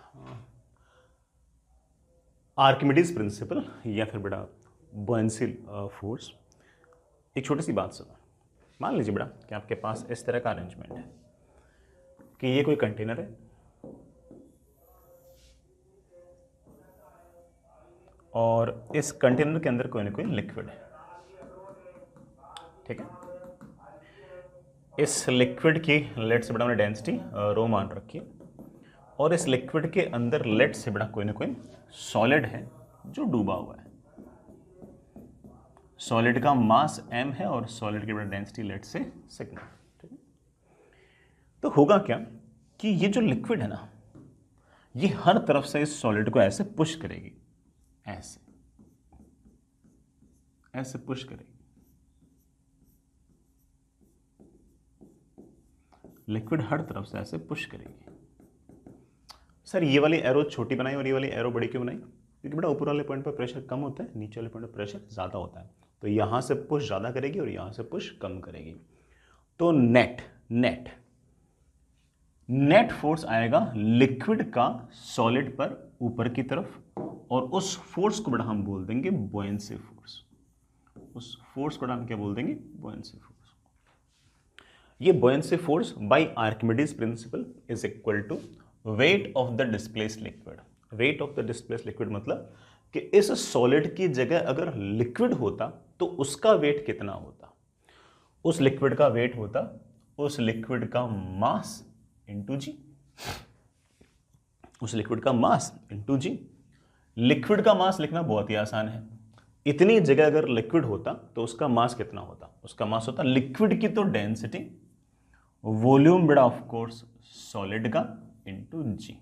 Speaker 1: आर्किमिडीज प्रिंसिपल या फिर बेटा बुओयेंसी फोर्स। एक छोटी सी बात सुनो। मान लीजिए बेटा कि आपके पास इस तरह का अरेंजमेंट है कि ये कोई कंटेनर है और इस कंटेनर के अंदर कोई ना कोई लिक्विड है। ठीक है, इस लिक्विड की लेट से बड़ा मैंने डेंसिटी रो मान रखी है और इस लिक्विड के अंदर लेट से बड़ा कोई ना कोई सॉलिड है जो डूबा हुआ है। सॉलिड का मास m है और सॉलिड की बड़ा डेंसिटी लेट से सिग्मा। ठीक है, तो होगा क्या कि ये जो लिक्विड है ना ये हर तरफ से इस सॉलिड को ऐसे पुश करेगी, ऐसे पुश करेगी। लिक्विड हर तरफ से ऐसे पुश करेगी। सर ये वाली एरो छोटी बनाई और ये वाली एरो बड़ी क्यों बनाई? क्योंकि बेटा ऊपर वाले पॉइंट पर प्रेशर कम होता है, नीचे वाले पॉइंट पर प्रेशर ज़्यादा होता है, तो यहाँ से पुश ज़्यादा करेगी और यहाँ से पुश कम करेगी। तो नेट फोर्स आएगा लिक्विड का सॉलिड पर ऊपर की तरफ और उस फोर्स को बेटा हम बोल देंगे बुओयेंसी फोर्स। उस फोर्स को हम क्या बोल देंगे? Buoyancy force. ये buoyancy force by Archimedes principle is equal to weight of the displaced liquid. Weight of the displaced liquid मतलब कि इस सॉलिड की जगह अगर लिक्विड होता तो उसका वेट कितना होता? उस लिक्विड का वेट होता उस लिक्विड का मास इंटू जी। उस लिक्विड का मास इंटू जी। लिक्विड का मास लिखना बहुत ही आसान है। इतनी जगह अगर लिक्विड होता तो उसका मास कितना होता? उसका मास होता लिक्विड की तो डेंसिटी वॉल्यूम बेटा ऑफ कोर्स सॉलिड का इंटू जी।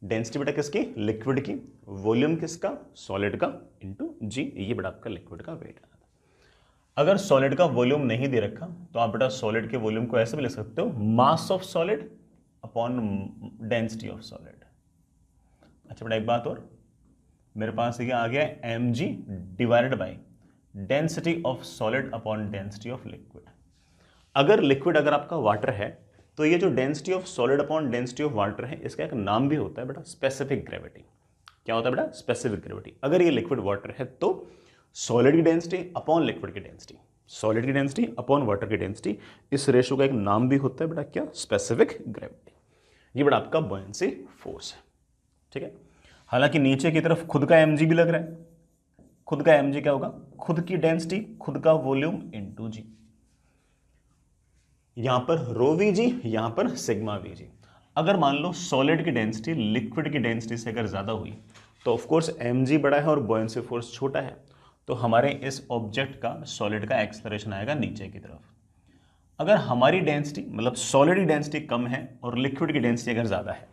Speaker 1: डेंसिटी बेटा किसकी? लिक्विड की। वॉल्यूम किसका? सॉलिड का इंटू जी। ये बेटा आपका लिक्विड का वेट है। अगर सॉलिड का वॉल्यूम नहीं दे रखा तो आप बेटा सॉलिड के वॉल्यूम को ऐसे भी लिख सकते हो, mass of solid upon density of solid. अच्छा बेटा एक बात और, मेरे पास ये आ गया mg divided by density of solid upon density of liquid. अगर लिक्विड अगर आपका वाटर है तो ये जो density of solid upon density of water है, इसका एक नाम भी होता है बेटा स्पेसिफिक ग्रेविटी। क्या होता है बेटा? Specific gravity. अगर ये लिक्विड वाटर है तो सॉलिड की डेंसिटी अपॉन लिक्विड की डेंसिटी, सॉलिड की डेंसिटी अपॉन वाटर की डेंसिटी, इस रेशो का एक नाम भी होता है बेटा क्या? Specific gravity. ये बेटा आपका बॉयंसी फोर्स है। ठीक है, हालांकि नीचे की तरफ खुद का mg भी लग रहा है। खुद का mg क्या होगा? खुद की डेंसिटी, खुद का वॉल्यूम इनटू जी। यहां पर रो वीजी, यहां पर सिग्मा वीजी। अगर मान लो सॉलिड की डेंसिटी लिक्विड की डेंसिटी से अगर ज्यादा हुई तो ऑफ कोर्स mg बड़ा है और बॉयंसी फोर्स छोटा है, तो हमारे इस ऑब्जेक्ट का, सॉलिड का एक्सेलरेशन आएगा नीचे की तरफ। अगर हमारी डेंसिटी मतलब सॉलिड की डेंसिटी कम है और लिक्विड की डेंसिटी अगर ज्यादा है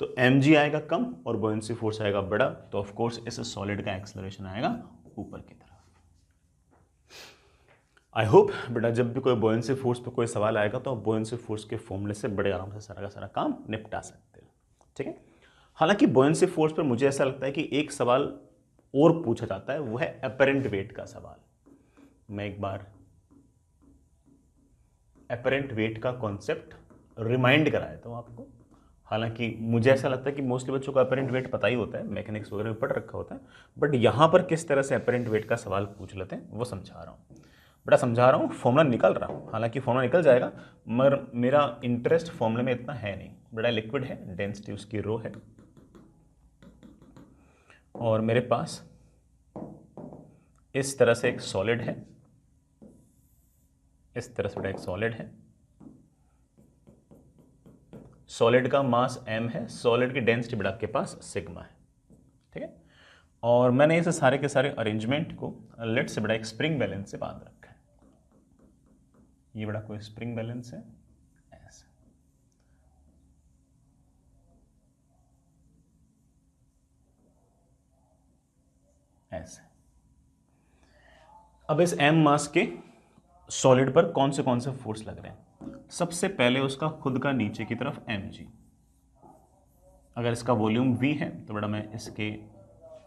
Speaker 1: तो mg आएगा कम और बॉयंसी फोर्स आएगा बड़ा, तो ऑफ कोर्स इस सॉलिड का एक्सेलरेशन आएगा ऊपर की तरफ। आई होप बेटा जब भी कोई बॉयंसी फोर्स पे कोई सवाल आएगा तो आप बॉयंसी फोर्स के फॉर्मूले से बड़े आराम से सारा का सारा काम निपटा सकते हैं। ठीक है, हालांकि बॉयंसी फोर्स पर मुझे ऐसा लगता है कि एक सवाल और पूछा जाता है, वो है अपरेंट वेट का सवाल। मैं एक बार अपरेंट वेट का कॉन्सेप्ट रिमाइंड करा देता हूं आपको। हालांकि मुझे ऐसा लगता है कि मोस्टली बच्चों को अपरेंट वेट पता ही होता है, मैकेनिक्स वगैरह में पढ़ रखा होता है, बट यहां पर किस तरह से अपरेंट वेट का सवाल पूछ लेते हैं वो समझा रहा हूं। बड़ा समझा रहा हूँ, फॉर्मूला निकल रहा हूँ, हालांकि फॉर्मूला निकल जाएगा मगर मेरा इंटरेस्ट फॉर्मूले में इतना है नहीं। बड़ा लिक्विड है, डेंसिटी उसकी रो है, और मेरे पास इस तरह से एक सॉलिड है, इस तरह से बड़ा एक सॉलिड है, सॉलिड का मास m है, सॉलिड की डेंसिटी बड़ा आपके पास सिग्मा है। ठीक है, और मैंने इस सारे के सारे अरेंजमेंट को लेट से बड़ा एक स्प्रिंग बैलेंस से बांध रखा है। ये बड़ा कोई स्प्रिंग बैलेंस है ऐसे, ऐसे। अब इस m मास के सॉलिड पर कौन से फोर्स लग रहे हैं? सबसे पहले उसका खुद का नीचे की तरफ mg। अगर इसका वॉल्यूम v है तो बड़ा मैं इसके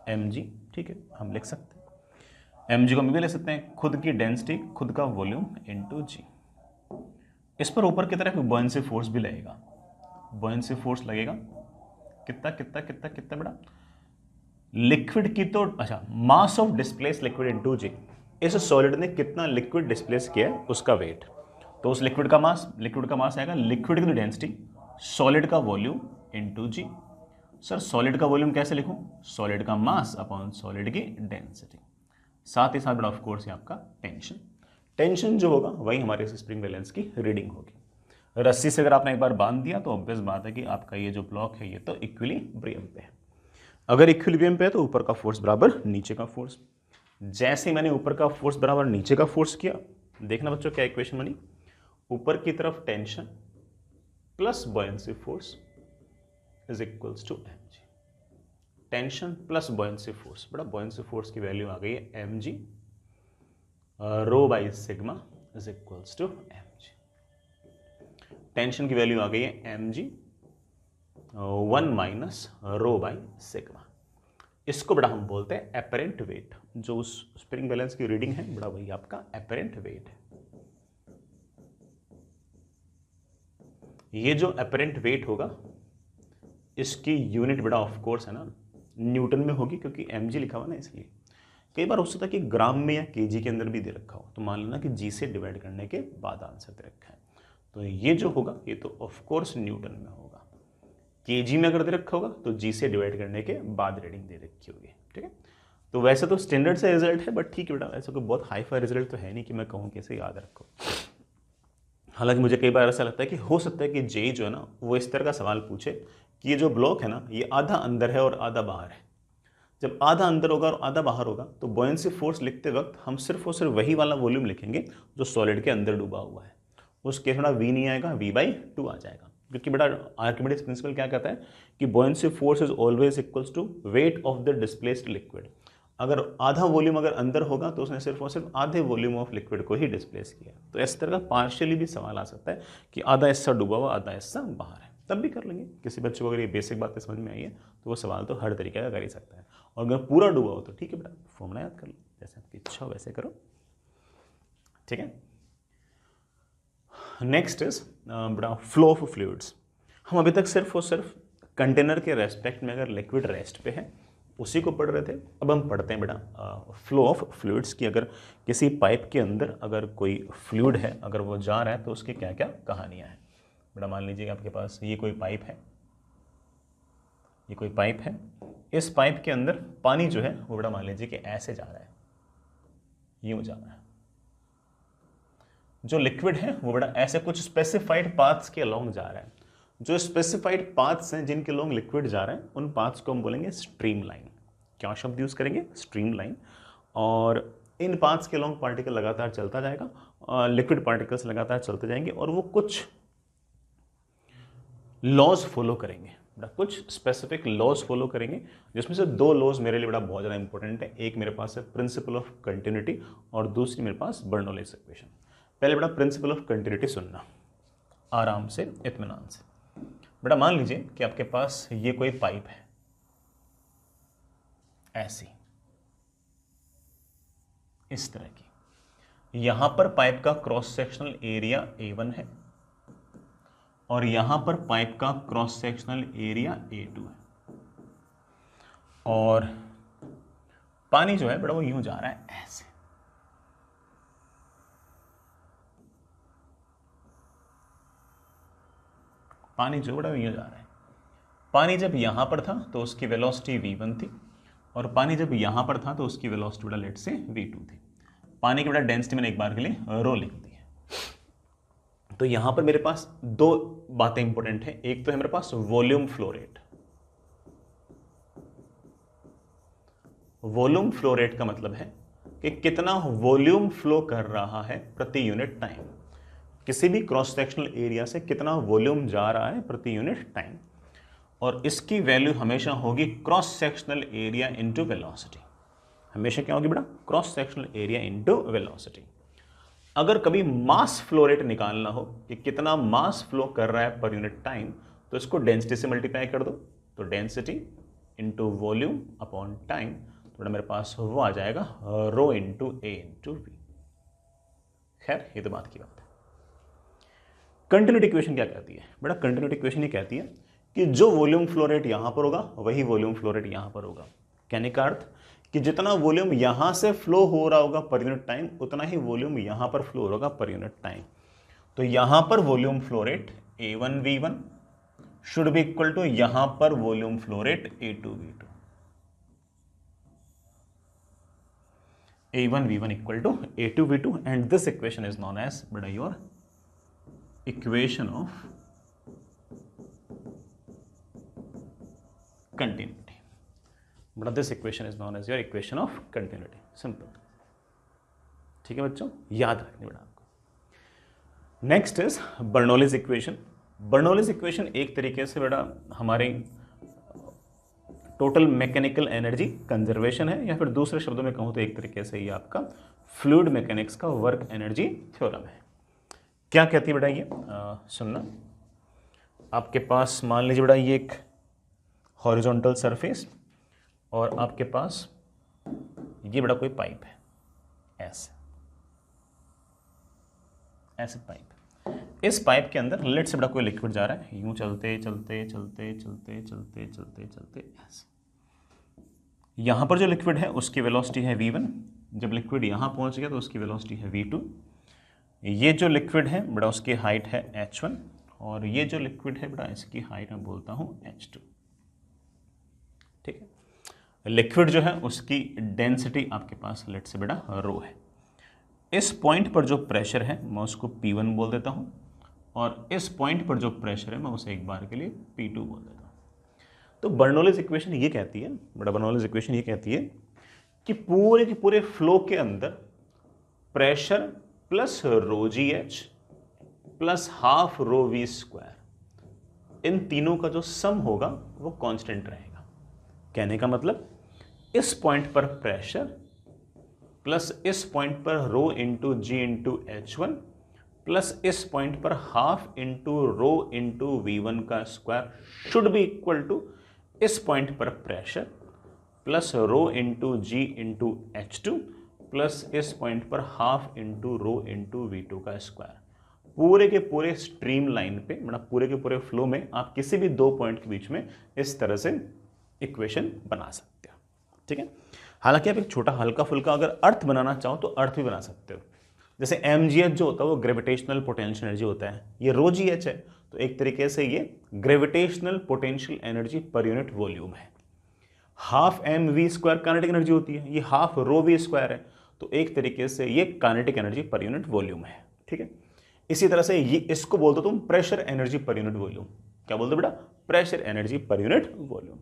Speaker 1: mg, ठीक है, हम लिख सकते हैं। mg को हम भी ले सकते हैं, खुद की डेंसिटी, खुद का वॉल्यूम इनटू g। इस पर ऊपर की तरफ बॉयंसी फोर्स भी लगेगा। बॉयंसी फोर्स लगेगा कितना कितना कितना कितना बड़ा? लिक्विड की तो अच्छा, mass of displace liquid into g. इस सॉलिड ने कितना लिक्विड डिस्प्लेस किया है उसका वेट, तो उस लिक्विड का मास आएगा लिक्विड की डेंसिटी, सॉलिड का वॉल्यूम इनटू जी। सर सॉलिड का वॉल्यूम कैसे लिखूं? सॉलिड का मास अपॉन सॉलिड की डेंसिटी। साथ ही साथ बड़ा ऑफ कोर्स है आपका टेंशन जो होगा वही हमारे इस स्प्रिंग बैलेंस की रीडिंग होगी। रस्सी से अगर आपने एक बार बांध दिया तो ऑब्वियस बात है कि आपका ये जो ब्लॉक है ये तो इक्विलिब्रियम पे है। अगर इक्विलिब्रियम पे है तो ऊपर का फोर्स बराबर नीचे का फोर्स। जैसे ही मैंने ऊपर का फोर्स बराबर नीचे का फोर्स किया, देखना बच्चों क्या इक्वेशन बनी? ऊपर की तरफ tension plus buoyancy force is equals to mg। Tension plus buoyancy force, बड़ा बॉयंसी फोर्स की वैल्यू आ गई है mg, rho by sigma is equals to mg। Tension की वैल्यू आ गई है mg 1 minus rho by sigma. इसको बड़ा हम बोलते हैं एपरेंट वेट। जो उस स्प्रिंग बैलेंस की रीडिंग है बड़ा वही आपका एपरेंट वेट है। ये जो एपरेंट वेट होगा इसकी यूनिट बड़ा ऑफ कोर्स है ना न्यूटन में होगी, क्योंकि mg लिखा हुआ ना इसलिए। कई बार हो सकता है कि ग्राम में या केजी के अंदर भी दे रखा हो, तो मान लेना कि जी से डिवाइड करने के बाद आंसर दे रखा है, तो ये जो होगा ये तो ऑफ कोर्स न्यूटन में होगा। केजी में अगर दे रखा होगा तो जी से डिवाइड करने के बाद रीडिंग दे रखी होगी। ठीक है, तो वैसे तो स्टैंडर्ड से रिजल्ट है, बट ठीक है बेटा, ऐसा कोई बहुत हाई फाई रिजल्ट तो है नहीं कि मैं कहूँ कि इसे याद रखो। हालांकि मुझे कई बार ऐसा लगता है कि हो सकता है कि जेई जो है ना वो इस तरह का सवाल पूछे कि ये जो ब्लॉक है ना ये आधा अंदर है और आधा बाहर है। जब आधा अंदर होगा और आधा बाहर होगा तो बॉयंसी फोर्स लिखते वक्त हम सिर्फ और सिर्फ वही वाला वॉल्यूम लिखेंगे जो सॉलिड के अंदर डूबा हुआ है, उस केस में बेटा v नहीं आएगा, v/2 आ जाएगा, क्योंकि बेटा आर्किमिडीज प्रिंसिपल क्या कहता है कि buoyancy force is always equals to weight of the displaced liquid. अगर आधा वॉल्यूम अगर अंदर होगा तो उसने सिर्फ और सिर्फ आधे वॉल्यूम ऑफ लिक्विड को ही डिस्प्लेस किया। तो इस तरह का पार्शियली भी सवाल आ सकता है कि आधा हिस्सा डूबा हुआ आधा हिस्सा बाहर है, तब भी कर लेंगे। किसी बच्चे को अगर ये बेसिक बातें समझ में आई है तो वो सवाल तो हर तरीके का कर ही सकता है। और अगर पूरा डूबा हो तो ठीक है बेटा, फॉर्मूला याद कर लो, जैसे आपकी इच्छा हो वैसे करो, ठीक है। नेक्स्ट इज बेटा फ्लो ऑफ फ्लूइड्स। हम अभी तक सिर्फ और सिर्फ कंटेनर के रेस्पेक्ट में अगर लिक्विड रेस्ट पे है उसी को पढ़ रहे थे। अब हम पढ़ते हैं बेटा फ्लो ऑफ फ्लूइड्स की। अगर किसी पाइप के अंदर अगर कोई फ्लूइड है, अगर वो जा रहा है तो उसकी क्या क्या कहानियाँ हैं। बेटा मान लीजिए आपके पास ये कोई पाइप है, ये कोई पाइप है, इस पाइप के अंदर पानी जो है वो बेटा मान लीजिए कि ऐसे जा रहा है, यूँ जा रहा है। जो लिक्विड है वो बेटा ऐसे कुछ स्पेसिफाइड पाथ्स के अलोंग जा रहा है। जो स्पेसिफाइड पाथ्स हैं जिनके अलोंग लिक्विड जा रहे हैं उन पाथ्स को हम बोलेंगे स्ट्रीम लाइन। क्या शब्द यूज करेंगे? Stream line. और इन पाथ्स के अलोंग पार्टिकल लगातार चलता जाएगा, लिक्विड पार्टिकल्स लगातार चलते जाएंगे और वो कुछ लॉज फॉलो करेंगे, कुछ स्पेसिफिक लॉज फॉलो करेंगे, जिसमें से दो लॉज मेरे लिए बड़ा बहुत ज़्यादा इंपॉर्टेंट है। एक मेरे पास है प्रिंसिपल ऑफ कंटिन्यूटी और दूसरी मेरे पास बर्नौलीज इक्वेशन। पहले बेटा प्रिंसिपल ऑफ कंटिन्यूटी सुनना आराम से, इत्मीनान से। बेटा मान लीजिए कि आपके पास ये कोई पाइप है ऐसी, इस तरह की। यहां पर पाइप का क्रॉस सेक्शनल एरिया A1 है और यहां पर पाइप का क्रॉस सेक्शनल एरिया A2 है और पानी जो है बेटा वो यूं जा रहा है ऐसे। पानी जो बड़ा यूँ जा रहा है। पानी जब यहाँ पर था तो उसकी वेलोसिटी v1 थी और पानी जब यहाँ पर था तो उसकी वेलोसिटी बड़ा लेट से v2 थी। पानी की बड़ा डेंसिटी मैंने एक बार के लिए रो लिख दी है। तो यहाँ पर मेरे पास दो बातें इंपॉर्टेंट है। एक तो है मेरे पास volume flow rate. Volume flow rate का मतलब है कि कितना वॉल्यूम फ्लो कर रहा है प्रति यूनिट टाइम। किसी भी क्रॉस सेक्शनल एरिया से कितना वॉल्यूम जा रहा है प्रति यूनिट टाइम, और इसकी वैल्यू हमेशा होगी cross sectional area into velocity. हमेशा क्या होगी बेटा? Cross sectional area into velocity. अगर कभी मास फ्लो रेट निकालना हो कि कितना मास फ्लो कर रहा है पर यूनिट टाइम, तो इसको डेंसिटी से मल्टीप्लाई कर दो, तो density into volume upon time, तो मेरे पास वो आ जाएगा रो इनटू ए इनटू वी। खैर ये तो बात की बात है। कंटिन्यूटी इक्वेशन क्या कहती है बेटा? कंटिन्यूटी इक्वेशन ये कहती है कि जो वॉल्यूम फ्लो रेट यहां पर होगा वही वॉल्यूम फ्लो रेट यहां पर होगा। कहने का अर्थ कि जितना वॉल्यूम यहां से फ्लो हो रहा होगा पर यूनिट टाइम, उतना ही वॉल्यूम यहां पर फ्लो होगा पर यूनिट टाइम। तो यहां पर volume flow rate A1V1 should be equal to यहां पर volume flow rate A2V2। A1V1 equal to A2V2 and this equation is known as बेटा your equation of continuity. But this equation is known as your equation of continuity. Simple. ठीक है बच्चों, याद रखने बेटा आपको। Next is Bernoulli's equation. Bernoulli's equation एक तरीके से बेटा हमारे टोटल मैकेनिकल एनर्जी कंजर्वेशन है, या फिर दूसरे शब्दों में कहूँ तो एक तरीके से ये आपका फ्लूइड मैकेनिक्स का वर्क एनर्जी थ्योरम है। क्या कहती है बेटा ये? सुनना, आपके पास मान लीजिए बेटा ये एक हॉरिजॉन्टल सरफेस और आपके पास ये बेटा कोई पाइप है ऐसे, ऐसे पाइप। इस पाइप के अंदर लेट से बेटा कोई लिक्विड जा रहा है, यूं चलते चलते चलते चलते चलते चलते चलते ऐसे। यहां पर जो लिक्विड है उसकी वेलोसिटी है v1। जब लिक्विड यहां पहुंच गया तो उसकी वेलोसिटी है v2। ये जो लिक्विड है बेटा उसकी हाइट है h1 और ये जो लिक्विड है बेटा इसकी हाइट मैं बोलता हूं h2। ठीक है। लिक्विड जो है उसकी डेंसिटी आपके पास लेट से बेटा रो है। इस पॉइंट पर जो प्रेशर है मैं उसको P1 बोल देता हूं और इस पॉइंट पर जो प्रेशर है मैं उसे एक बार के लिए P2 बोल देता हूं। तो बर्नौलीज इक्वेशन ये कहती है बेटा, बर्नौलीज इक्वेशन ये कहती है कि पूरे के पूरे फ्लो के अंदर pressure plus rho g h plus half rho v square, इन तीनों का जो सम होगा वो कांस्टेंट रहेगा। कहने का मतलब इस पॉइंट पर प्रेशर प्लस इस पॉइंट पर rho into g into H1 plus इस पॉइंट पर half into rho into V1 का square should be equal to इस पॉइंट पर pressure plus rho into g into H2 plus इस पॉइंट पर half into rho into V2 का square. पूरे के पूरे स्ट्रीम लाइन पे, मतलब पूरे के पूरे फ्लो में आप किसी भी दो पॉइंट के बीच में इस तरह से इक्वेशन बना सकते हो। ठीक है, हालांकि आप एक छोटा हल्का फुल्का अगर अर्थ बनाना चाहो तो अर्थ भी बना सकते हो। जैसे mgh जो होता है वो ग्रेविटेशनल पोटेंशियल एनर्जी होता है, ये रो जी एच है, तो एक तरीके से ये gravitational potential energy per unit volume है। Half m v square kinetic energy होती है, ये हाफ रो वी स्क्वायर है, तो एक तरीके से ये kinetic energy per unit volume है। ठीक है, इसी तरह से ये इसको बोलते तुम pressure energy per unit volume. क्या बोलते बेटा? Pressure energy per unit volume.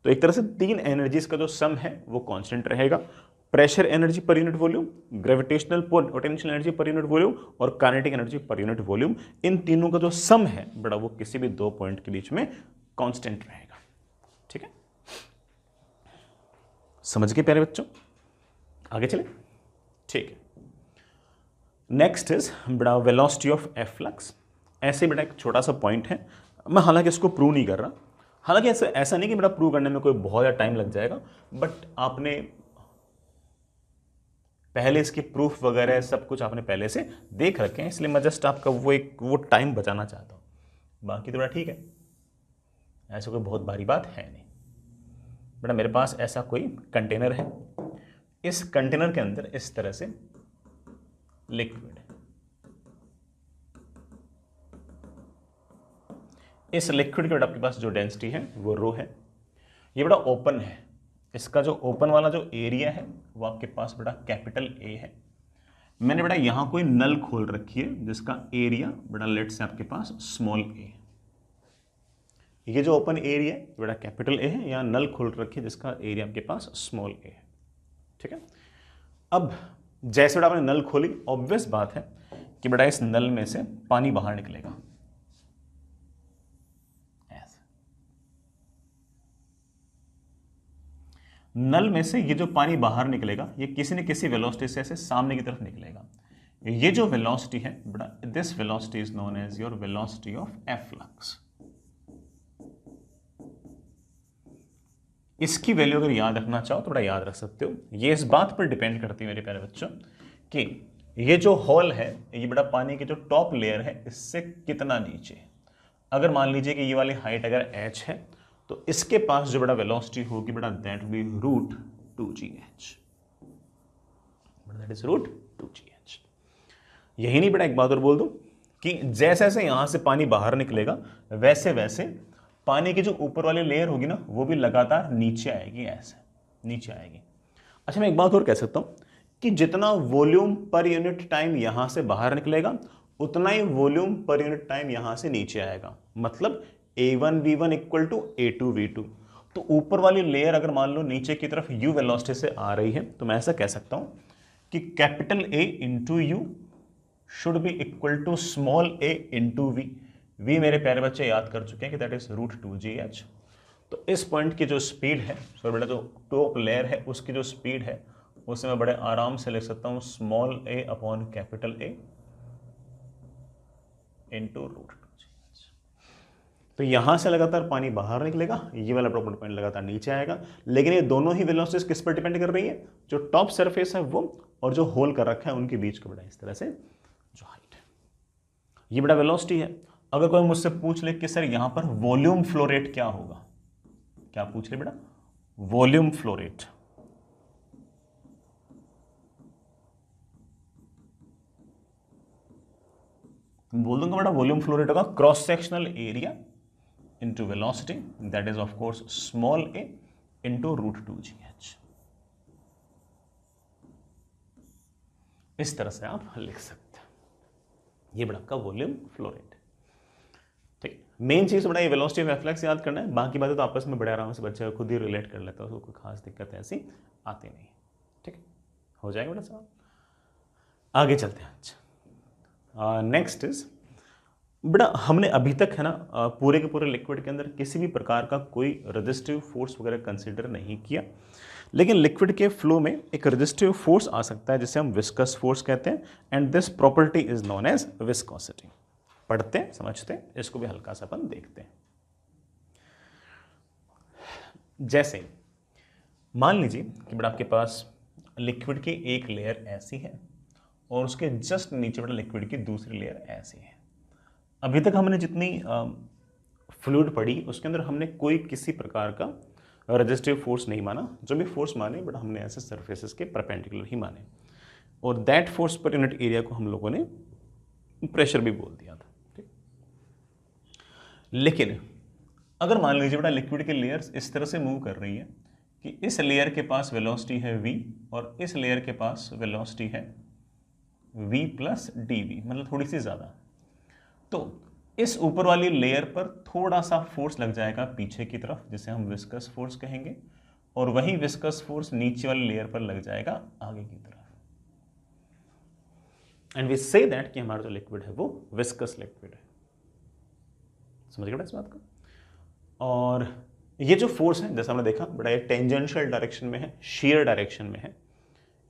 Speaker 1: तो एक तरह से तीन एनर्जीज का जो सम है वो कांस्टेंट रहेगा, pressure energy per unit volume, gravitational potential energy per unit volume और kinetic energy per unit volume. इन तीनों का जो सम है बेटा वो किसी भी दो पॉइंट के बीच में कांस्टेंट रहेगा। ठीक है, समझ गए प्यारे बच्चों? आगे चले। ठीक है, नेक्स्ट इज बेटा वेलोसिटी ऑफ एफ फ्लक्स। ऐसे बेटा एक छोटा सा पॉइंट है, मैं हालांकि इसको प्रूव नहीं कर रहा, हालांकि ऐसा नहीं कि बेटा प्रूव करने में कोई बहुत ज़्यादा टाइम लग जाएगा, बट आपने पहले इसकी प्रूफ वगैरह सब कुछ आपने पहले से देख रखे हैं, इसलिए मैं जस्ट आपका वो टाइम बचाना चाहता हूँ। बाकी तो बेटा ठीक है, ऐसा कोई बहुत भारी बात है नहीं। बेटा मेरे पास ऐसा कोई कंटेनर है, इस कंटेनर के अंदर इस तरह से लिक्विड है, इस लिक्विड के बेटा आपके पास जो डेंसिटी है वो रो है। ये बेटा ओपन है, इसका जो ओपन वाला जो एरिया है वो आपके पास बेटा कैपिटल ए है। मैंने बेटा यहां कोई नल खोल रखी है जिसका एरिया बेटा लेट से आपके पास स्मॉल ए। ये जो ओपन एरिया है बेटा कैपिटल ए है, यहां नल खोल रखी है जिसका एरिया आपके पास स्मॉल ए है। ठीक है, अब जैसे बेटा आपने नल खोली, ऑब्वियस बात है कि बेटा इस नल में से पानी बाहर निकलेगा। नल में से ये जो पानी बाहर निकलेगा ये किसी न किसी वेलोसिटी से ऐसे सामने की तरफ निकलेगा। ये जो वेलोसिटी है बेटा, this velocity is known as your velocity of efflux. इसकी वैल्यू अगर याद रखना चाहो तो बड़ा याद रख सकते हो। ये इस बात पर डिपेंड करती है मेरे प्यारे बच्चों कि ये जो होल है ये बड़ा पानी की जो टॉप लेयर है इससे कितना नीचे। अगर मान लीजिए कि ये वाली हाइट अगर h है तो इसके पास जो बड़ा वेलोसिटी होगी बेटा that will be root 2gh, that is root 2gh। यही नहीं बेटा एक बात और बोल दूं कि जैसे जैसे यहां से पानी बाहर निकलेगा वैसे वैसे पानी की जो ऊपर वाली लेयर होगी ना वो भी लगातार नीचे आएगी, ऐसे नीचे आएगी। अच्छा मैं एक बात और कह सकता हूं कि जितना वॉल्यूम पर यूनिट टाइम यहां से बाहर निकलेगा उतना ही वॉल्यूम पर यूनिट टाइम यहां से नीचे आएगा। मतलब A1V1 इक्वल टू A2V2। तो ऊपर वाली लेयर अगर मान लो नीचे की तरफ u वेलोसिटी से आ रही है तो मैं ऐसा कह सकता हूं कि capital A into u should be equal to small a into v. V मेरे प्यारे बच्चे याद कर चुके हैं कि दैट इज रूट 2gh। तो इस पॉइंट की जो स्पीड है, सॉरी बेटा जो टॉप लेयर है उसकी जो स्पीड है उसे मैं बड़े आराम से लिख सकता हूं small a upon capital A into root. तो यहां से लगातार पानी बाहर निकलेगा, ये वाला प्रॉपर पॉइंट लगातार नीचे आएगा, लेकिन ये दोनों ही वेलोसिटीज किस पर डिपेंड कर रही है? जो टॉप सरफेस है वो और जो होल कर रखा है उनके बीच का बेटा इस तरह से जो हाइट है, ये बड़ा वेलोसिटी है। अगर कोई मुझसे पूछ ले कि सर यहां पर वॉल्यूम फ्लो रेट क्या होगा, क्या पूछ ले बेटा? Volume flow rate. बोल दूंगा बेटा वॉल्यूम फ्लो रेट होगा cross sectional area into velocity, that is of course small a into root 2gh। इस तरह से आप लिख सकते हैं, ये बड़ा आपका वॉल्यूम फ्लो रेट। ठीक, मेन चीज बड़ा ये वेलोसिटी ऑफ एफ फ्लक्स याद करना है, बाकी बातें तो आपस में बड़े आराम से बच्चे खुद ही रिलेट कर लेता है, उसको कोई खास दिक्कत ऐसी आती नहीं। ठीक है, हो जाएगा बड़ा सवाल। आगे चलते हैं। अच्छा नेक्स्ट इज बेटा हमने अभी तक है ना पूरे के पूरे लिक्विड के अंदर किसी भी प्रकार का कोई रेजिस्टिव फोर्स वगैरह कंसिडर नहीं किया, लेकिन लिक्विड के फ्लो में एक रेजिस्टिव फोर्स आ सकता है जिसे हम विस्कस फोर्स कहते हैं, and this property is known as viscosity. पढ़ते हैं, समझते हैं, इसको भी हल्का सा अपन देखते हैं। जैसे मान लीजिए कि बेटा आपके पास लिक्विड की एक लेयर ऐसी है और उसके जस्ट नीचे बेटा लिक्विड की दूसरी लेयर ऐसी है। अभी तक हमने जितनी फ्लूइड पढ़ी उसके अंदर हमने कोई किसी प्रकार का रेजिस्टिव फोर्स नहीं माना, जो भी फोर्स माने बट हमने ऐसे सरफेसेस के परपेंडिकुलर ही माने, और that force per unit area को हम लोगों ने प्रेशर भी बोल दिया था। ठीक, लेकिन अगर मान लीजिए बेटा लिक्विड की लेयर्स इस तरह से मूव कर रही है कि इस लेयर के पास वेलोसिटी है v और इस लेयर के पास वेलोसिटी है v प्लस dv, मतलब थोड़ी सी ज़्यादा, तो इस ऊपर वाली लेयर पर थोड़ा सा फोर्स लग जाएगा पीछे की तरफ जिसे हम विस्कस फोर्स कहेंगे, और वही विस्कस फोर्स नीचे वाली लेयर पर लग जाएगा आगे की तरफ, एंड वी से दैट कि हमारा जो लिक्विड है वो विस्कस लिक्विड है। समझ गए इस बात को? और ये जो फोर्स है जैसा हमने देखा बड़ा ये टेंजेंशियल डायरेक्शन में है, शेयर डायरेक्शन में है।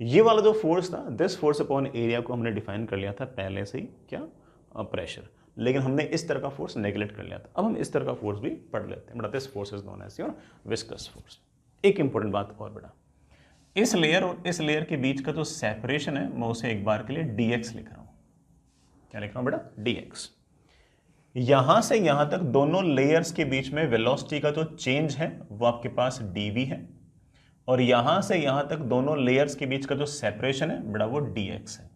Speaker 1: ये वाला जो फोर्स था, दिस फोर्स अपॉन एरिया को हमने डिफाइन कर लिया था पहले से ही, क्या, प्रेशर, लेकिन हमने इस तरह का फोर्स नेग्लेक्ट कर लिया था। अब हम इस तरह का फोर्स भी पढ़ लेते हैं। बड़ा this force is known as your viscous force. एक इंपॉर्टेंट बात और बेटा, इस लेयर और इस लेयर के बीच का जो सेपरेशन है मैं उसे एक बार के लिए dx लिख रहा हूं। क्या लिख रहा हूं बेटा? dx। यहां से यहां तक दोनों लेयर्स के बीच में वेलोसिटी का जो चेंज है वो आपके पास dv है, और यहां से यहां तक दोनों लेयर्स के बीच का जो सेपरेशन है बेटा वो dx है।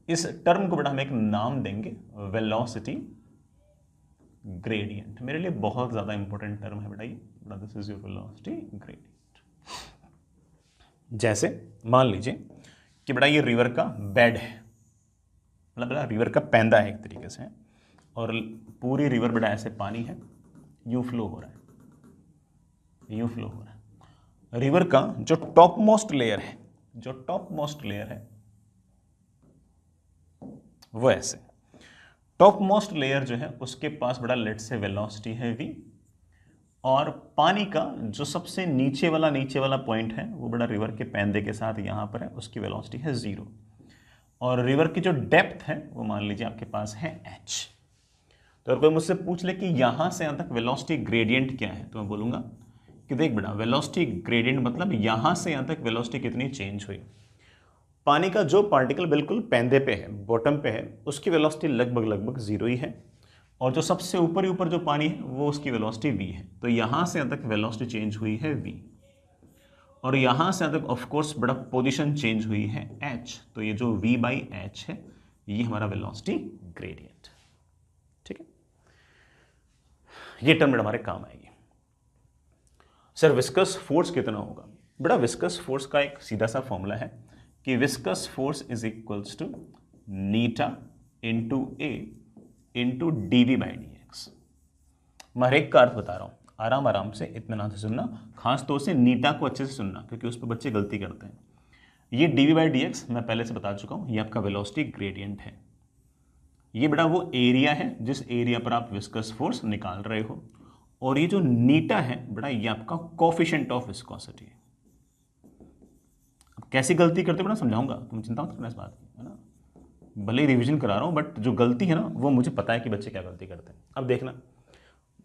Speaker 1: इस टर्म को बेटा हम एक नाम देंगे वेलोसिटी ग्रेडियंट। मेरे लिए बहुत ज्यादा इंपॉर्टेंट टर्म है बेटा ये, बेटा this is your velocity gradient. जैसे मान लीजिए कि बेटा ये रिवर का बेड है, मतलब बेटा रिवर का पैंदा है एक तरीके से, और पूरी रिवर बेटा ऐसे पानी है, यू फ्लो हो रहा है, यू फ्लो हो रहा है। रिवर का जो टॉप मोस्ट लेयर है, जो टॉप मोस्ट लेयर है वो ऐसे, टॉप मोस्ट लेयर जो है उसके पास बड़ा लेट से वेलोसिटी है v, और पानी का जो सबसे नीचे वाला पॉइंट है वो बड़ा रिवर के पैंदे के साथ यहां पर है, उसकी वेलोसिटी है 0, और रिवर की जो डेप्थ है वो मान लीजिए आपके पास है h। तो अगर कोई मुझसे पूछ ले कि यहां से यहां तक वेलोसिटी ग्रेडियंट क्या है, तो मैं बोलूंगा कि देख बेटा वेलोसिटी ग्रेडियंट मतलब यहां से यहां तक वेलोसिटी कितनी चेंज हुई। पानी का जो पार्टिकल बिल्कुल पैंदे पे है, बॉटम पे है, उसकी वेलोसिटी लगभग 0 ही है, और जो सबसे ऊपर ही ऊपर जो पानी है वो उसकी वेलोसिटी v है। तो यहां से यहां तक वेलोसिटी चेंज हुई है v, और यहां से यहां तक ऑफ कोर्स बड़ा पोजीशन चेंज हुई है h। तो ये जो v बाई h है ये हमारा वेलोसिटी ग्रेडियंट। ठीक है, ये टर्म हमारे काम आएगी। सर विस्कस फोर्स कितना होगा? बड़ा विस्कस फोर्स का एक सीधा सा फॉर्मूला है कि viscous force is equals to eta into a into dv by d x. मैं हर एक का अर्थ बता रहा हूँ, आराम आराम से इत्मीनान से सुनना, खास तौर से नीटा को अच्छे से सुनना क्योंकि उस पर बच्चे गलती करते हैं। ये डीवी बाई डी एक्स मैं पहले से बता चुका हूँ, ये आपका वेलोसिटी ग्रेडियंट है। ये बेटा वो एरिया है जिस एरिया पर आप विस्कस फोर्स निकाल रहे हो, और ये जो नीटा है बेटा ये आपका कोफिशिएंट ऑफ विस्कोसिटी है। अब कैसी गलती करते हो बेटा समझाऊंगा, तुम चिंता मत करना इस बात की, है ना। भले ही रिवीजन करा रहा हूं बट जो गलती है ना वो मुझे पता है कि बच्चे क्या गलती करते हैं। अब देखना,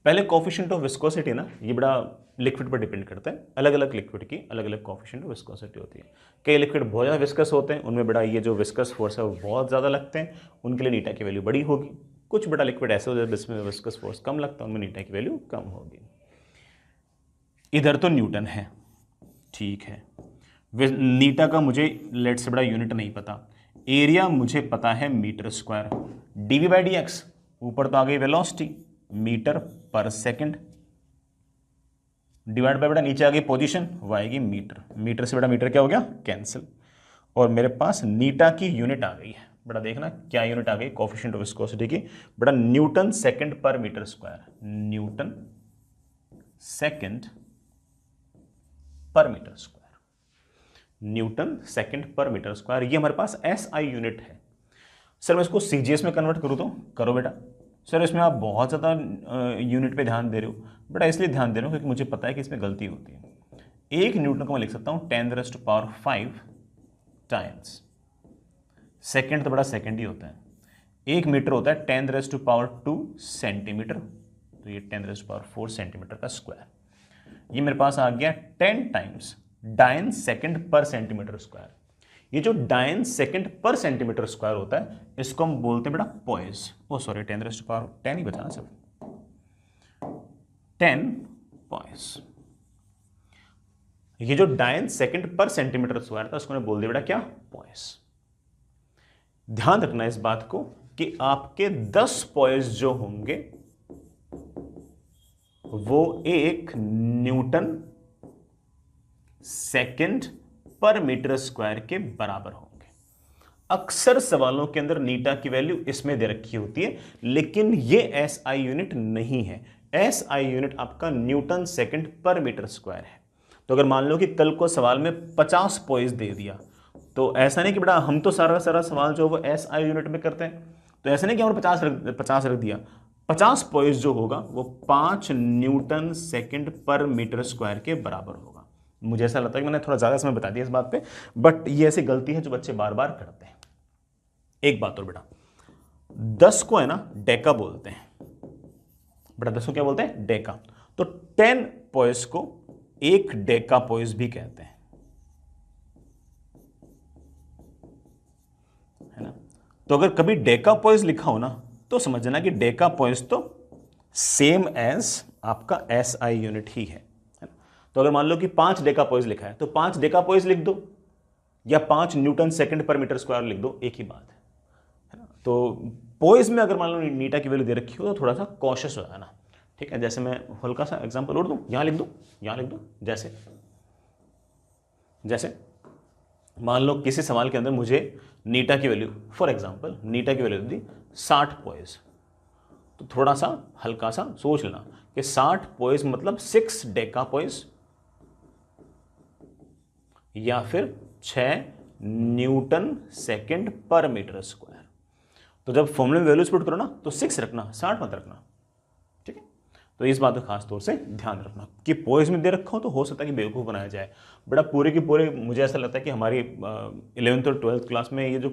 Speaker 1: पहले कोफिशिएंट ऑफ विस्कोसिटी ना ये बड़ा लिक्विड पर डिपेंड करता है। अलग अलग लिक्विड की अलग अलग कोफिशिएंट ऑफ विस्कोसिटी होती है। कई लिक्विड बहुत ज़्यादा विस्कस होते हैं, उनमें बड़ा ये जो विस्कस फोर्स है वो बहुत ज़्यादा लगते हैं, उनके लिए नीटा की वैल्यू बड़ी होगी। कुछ बड़ा लिक्विड ऐसे होते हैं जिसमें विस्कस फोर्स कम लगता है, उनमें नीटा की वैल्यू कम होगी। इधर तो न्यूटन है, ठीक है, नीटा का मुझे लेट से बड़ा यूनिट नहीं पता, एरिया मुझे पता है metre square, dv by d x ऊपर तो आ गई velocity metre per second, divide by बेटा नीचे आ गई पोजीशन वो आएगी मीटर, मीटर से बेटा मीटर क्या हो गया कैंसिल, और मेरे पास नीटा की यूनिट आ गई है। बेटा देखना क्या यूनिट आ गई कोफिशिएंट ऑफ विस्कोसिटी की, बेटा न्यूटन सेकंड पर मीटर स्क्वायर, न्यूटन सेकंड पर मीटर स्क्वायर, न्यूटन सेकंड पर मीटर स्क्वायर। ये हमारे पास एसआई यूनिट है। सर मैं इसको सीजीएस में कन्वर्ट करूं तो करो बेटा, सर इसमें आप बहुत ज़्यादा यूनिट पे ध्यान दे रहे हो, बट इसलिए ध्यान दे रहा हूँ क्योंकि मुझे पता है कि इसमें गलती होती है। 1 न्यूटन को मैं लिख सकता हूँ 10⁵ टाइम्स सेकेंड, तो बड़ा सेकेंड ही होता है। 1 मीटर होता है 10⁻² सेंटीमीटर, तो ये 10⁴ सेंटीमीटर का स्क्वायर। ये मेरे पास आ गया 10 टाइम्स डाइन सेकेंड पर सेंटीमीटर स्क्वायर। ये जो डाइन सेकेंड पर सेंटीमीटर स्क्वायर होता है इसको हम बोलते हैं बेटा पॉइस। ओ सॉरी 10⁻10 ही बचा सब, 10 पॉइस। ये जो डाइन सेकेंड पर सेंटीमीटर स्क्वायर था उसको मैं बोल दिया बेटा क्या, पॉइस। ध्यान रखना इस बात को कि आपके 10 पॉइस जो होंगे वो 1 न्यूटन सेकेंड पर मीटर स्क्वायर के बराबर होंगे। अक्सर सवालों के अंदर नीटा की वैल्यू इसमें दे रखी होती है, लेकिन ये एसआई यूनिट नहीं है। एसआई यूनिट आपका न्यूटन सेकेंड पर मीटर स्क्वायर है। तो अगर मान लो कि कल को सवाल में 50 पॉइस दे दिया, तो ऐसा नहीं कि बेटा हम तो सारा सारा सवाल जो वो एसआई यूनिट में करते हैं, तो ऐसा नहीं कि हमने 50 रख दिया। 50 पॉइस जो होगा वो 5 न्यूटन सेकेंड पर मीटर स्क्वायर के बराबर होगा। मुझे ऐसा लगता है कि मैंने थोड़ा ज़्यादा समय बता दिया इस बात पे, बट ये ऐसी गलती है जो बच्चे बार बार करते हैं। एक बात और बेटा, 10 को है ना डेका बोलते हैं बेटा, 10 को क्या बोलते हैं, डेका। तो 10 पॉइस को 1 डेका पॉइस भी कहते हैं, है ना। तो अगर कभी डेका पॉइस लिखा हो ना तो समझना कि डेका पॉइस तो सेम एज आपका एसआई यूनिट ही है। तो अगर मान लो कि 5 डेका पॉइस लिखा है तो 5 डेका पॉइस लिख दो या 5 न्यूटन सेकंड पर मीटर स्क्वायर लिख दो, एक ही बात है ना। तो पॉइस में अगर मान लो नीटा की वैल्यू दे रखी हो तो थोड़ा सा कॉशियस हो जाना, ठीक है। जैसे मैं हल्का सा एग्जांपल और दूं, यहां लिख दूं, यहां लिख दूं, जैसे जैसे मान लो किसी सवाल के अंदर मुझे नीटा की वैल्यू, फॉर एग्जांपल नीटा की वैल्यू दी 60 पॉइस, तो थोड़ा सा हल्का सा सोच लेना कि 60 पॉइस मतलब 6 डेका पॉइस या फिर 6 न्यूटन सेकेंड पर मीटर स्क्वायर। तो जब फॉर्मूले में वैल्यूज पुट करो ना तो 6 रखना, 60 मत रखना, ठीक है। तो इस बात का खास तौर से ध्यान रखना कि पॉइस में दे रखा हो तो हो सकता है कि बेवकूफ़ बनाया जाए। बड़ा पूरे के पूरे मुझे ऐसा लगता है कि हमारी 11th और 12th क्लास में ये जो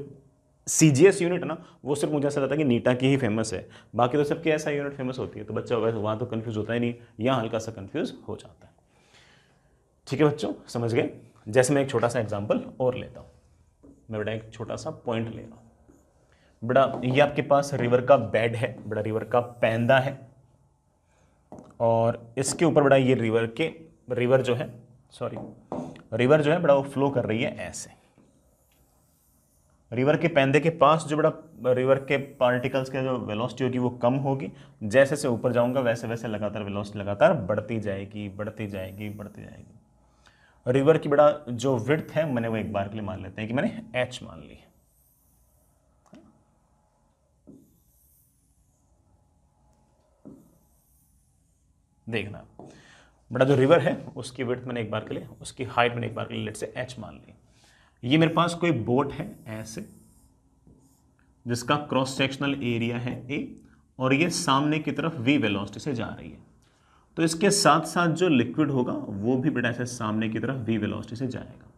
Speaker 1: CGS यूनिट है ना वो सिर्फ मुझे ऐसा लगता है कि नीटा की ही फेमस है, बाकी तो सबकी ऐसा यूनिट फेमस होती है। तो बच्चा वहाँ तो कन्फ्यूज होता ही नहीं, यहाँ हल्का सा कन्फ्यूज हो जाता है, ठीक है बच्चों, समझ गए। जैसे मैं एक छोटा सा एग्जाम्पल और लेता हूँ, मैं बेटा एक छोटा सा पॉइंट ले रहा हूँ। बेटा ये आपके पास रिवर का बेड है, बेटा रिवर का पैंदा है, और इसके ऊपर बेटा ये रिवर जो है बेटा वो फ्लो कर रही है ऐसे। रिवर के पैंदे के पास जो बड़ा रिवर के पार्टिकल्स के जो वेलोसिटी होगी वो कम होगी, जैसे से ऊपर जाऊंगा वैसे वैसे लगातार वेलोसिटी लगातार बढ़ती जाएगी बढ़ती जाएगी बढ़ती जाएगी। रिवर की बड़ा जो विड्थ है मैंने वो एक बार के लिए मान लेते हैं कि मैंने h मान ली। देखना बड़ा जो रिवर है उसकी विड्थ मैंने एक बार के लिए, उसकी हाइट मैंने एक बार के लिए लेट से h मान ली। ये मेरे पास कोई बोट है ऐसे जिसका क्रॉस सेक्शनल एरिया है a, और ये सामने की तरफ v वेलोसिटी से जा रही है। तो इसके साथ साथ जो लिक्विड होगा वो भी बेटा ऐसे सामने की तरफ v वेलोसिटी से जाएगा,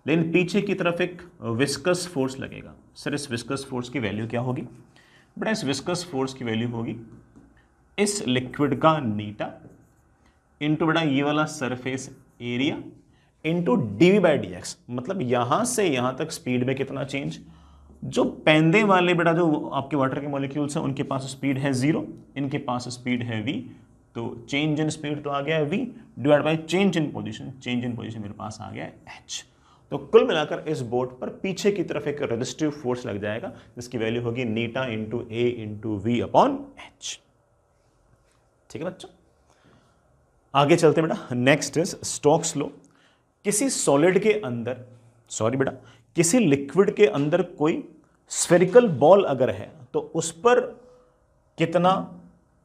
Speaker 1: लेकिन पीछे की तरफ एक विस्कस फोर्स लगेगा। सर इस विस्कस फोर्स की वैल्यू क्या होगी? बेटा इस विस्कस फोर्स की वैल्यू होगी इस लिक्विड का नीटा इंटू बेटा ये वाला सरफेस एरिया इंटू dv/dx। मतलब यहां से यहां तक स्पीड में कितना चेंज, जो पैंदे वाले बेटा जो आपके वाटर के मॉलिक्यूल्स हैं उनके पास स्पीड है 0, इनके पास स्पीड है v, तो चेंज इन स्पीड तो आ गया है v divide by change in position, change in position मेरे पास आ गया है h। तो कुल मिलाकर इस बोट पर पीछे की तरफ एक रेजिस्टिव फोर्स लग जाएगा जिसकी वैल्यू होगी eta into a into v upon h। ठीक है बच्चों, आगे चलते हैं बेटा। Next is Stokes law. किसी सॉलिड के अंदर, सॉरी बेटा किसी लिक्विड के अंदर कोई स्फेरिकल बॉल अगर है तो उस पर कितना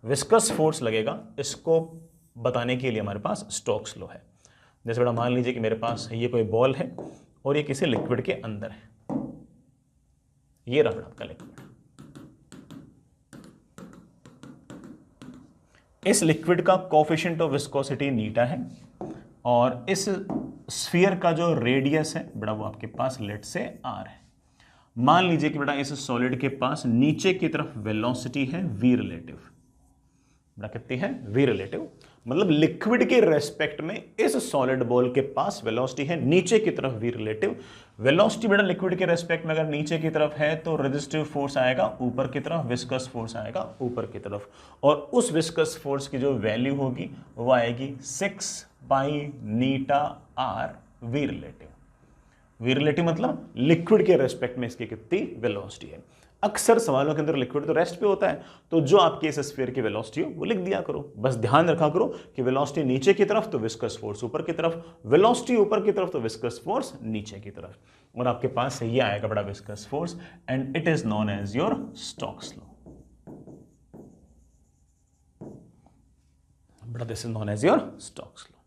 Speaker 1: विस्कस फोर्स लगेगा, इसको बताने के लिए हमारे पास स्टोक्स लॉ है। जैसे बेटा मान लीजिए कि मेरे पास ये कोई बॉल है और ये किसी लिक्विड के अंदर है, ये रहा बेटा आपका लिक्विड। इस लिक्विड का कोफिशिएंट ऑफ विस्कोसिटी नीटा है और इस स्फीयर का जो रेडियस है बेटा वो आपके पास लेट से आर है। मान लीजिए कि बेटा इस सॉलिड के पास नीचे की तरफ वेलोसिटी है वी रिलेटिव, बेटा कितनी है वी रिलेटिव, मतलब लिक्विड के रेस्पेक्ट में इस सॉलिड बॉल के पास वेलोसिटी है नीचे की तरफ वी रिलेटिव। वेलोसिटी बेटा लिक्विड के रेस्पेक्ट में अगर नीचे की तरफ है तो रेजिस्टिव फोर्स आएगा ऊपर की तरफ, विस्कस फोर्स आएगा ऊपर की तरफ, और उस विस्कस फोर्स की जो वैल्यू होगी वो आएगी 6 pi eta r v relative. V relative मतलब लिक्विड के रेस्पेक्ट में इसकी कितनी वेलोसिटी है। अक्सर सवालों के अंदर लिक्विड तो रेस्ट पे होता है, तो जो आपके इस स्फीयर की वेलोसिटी हो वो लिख दिया करो। बस ध्यान रखा करो कि वेलोसिटी नीचे की तरफ तो विस्कस फोर्स ऊपर की तरफ, वेलोसिटी ऊपर की तरफ तो विस्कस फोर्स नीचे की तरफ, और आपके पास ये आएगा बड़ा viscous force and it is known as your Stokes law. बड़ा this is known as your Stokes law.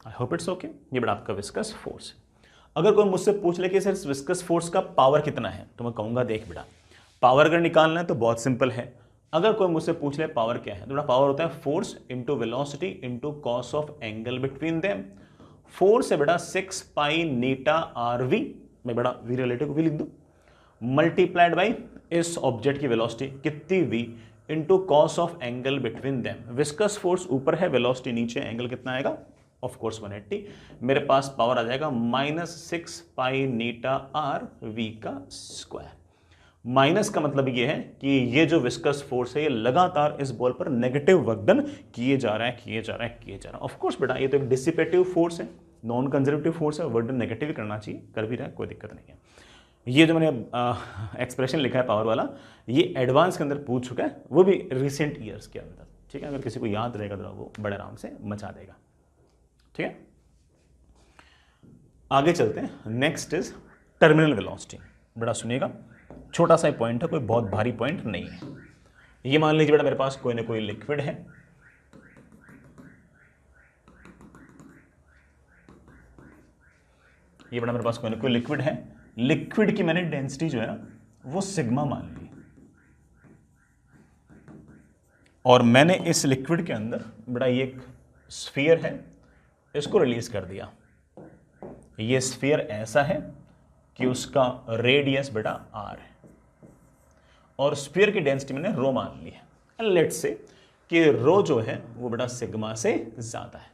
Speaker 1: I hope it's okay. ये बड़ा आपका विस्कस फोर्स है। अगर कोई मुझसे पूछ ले कि सर विस्कस फोर्स का पावर कितना है, तो मैं कहूंगा देख बेटा, पावर अगर निकालना है तो बहुत सिंपल है। अगर कोई मुझसे पूछ ले पावर क्या है, तो बेटा पावर होता है force into velocity into cos of angle between them. Force है बेटा 6 पाई नीटा आर वी, मैं बेटा वी रिलेटिव को भी लिख दूं, मल्टीप्लाइड बाई इस ऑब्जेक्ट की वेलोसिटी कितनी v into cos of angle between them. Viscous force ऊपर है, वेलोसिटी नीचे, एंगल कितना आएगा ऑफ कोर्स 180। मेरे पास पावर आ जाएगा -6 पाई नीटा आर वी का स्क्वायर। माइनस का मतलब ये है कि ये जो विस्कस फोर्स है ये लगातार इस बॉल पर नेगेटिव वर्कडन किए जा रहा है। ऑफ कोर्स बेटा ये तो एक डिसिपेटिव फोर्स है, नॉन कंजर्वेटिव फोर्स है, वर्डन नेगेटिव करना चाहिए, कर भी रहा है, कोई दिक्कत नहीं है। ये जो मैंने एक्सप्रेशन लिखा है पावर वाला, ये एडवांस के अंदर पूछ चुका है, वो भी रिसेंट ईयर्स के अंदर, ठीक है। अगर किसी को याद रहेगा तो वो बड़े आराम से मचा देगा, ठीक है। आगे चलते हैं। Next is terminal velocity. बड़ा सुनिएगा, छोटा सा पॉइंट है, कोई बहुत भारी पॉइंट नहीं है। ये मान लीजिए बेटा मेरे पास कोई ना कोई लिक्विड है, ये बेटा मेरे पास कोई ना कोई लिक्विड है। लिक्विड की मैंने डेंसिटी जो है ना वो सिग्मा मान ली, और मैंने इस लिक्विड के अंदर बेटा ये एक स्फीयर है, इसको रिलीज कर दिया। ये स्फीयर ऐसा है कि उसका रेडियस बेटा आर है, और स्फीयर की डेंसिटी मैंने रो मान ली है। लेट्स से कि रो जो है वो बेटा सिग्मा से ज्यादा है,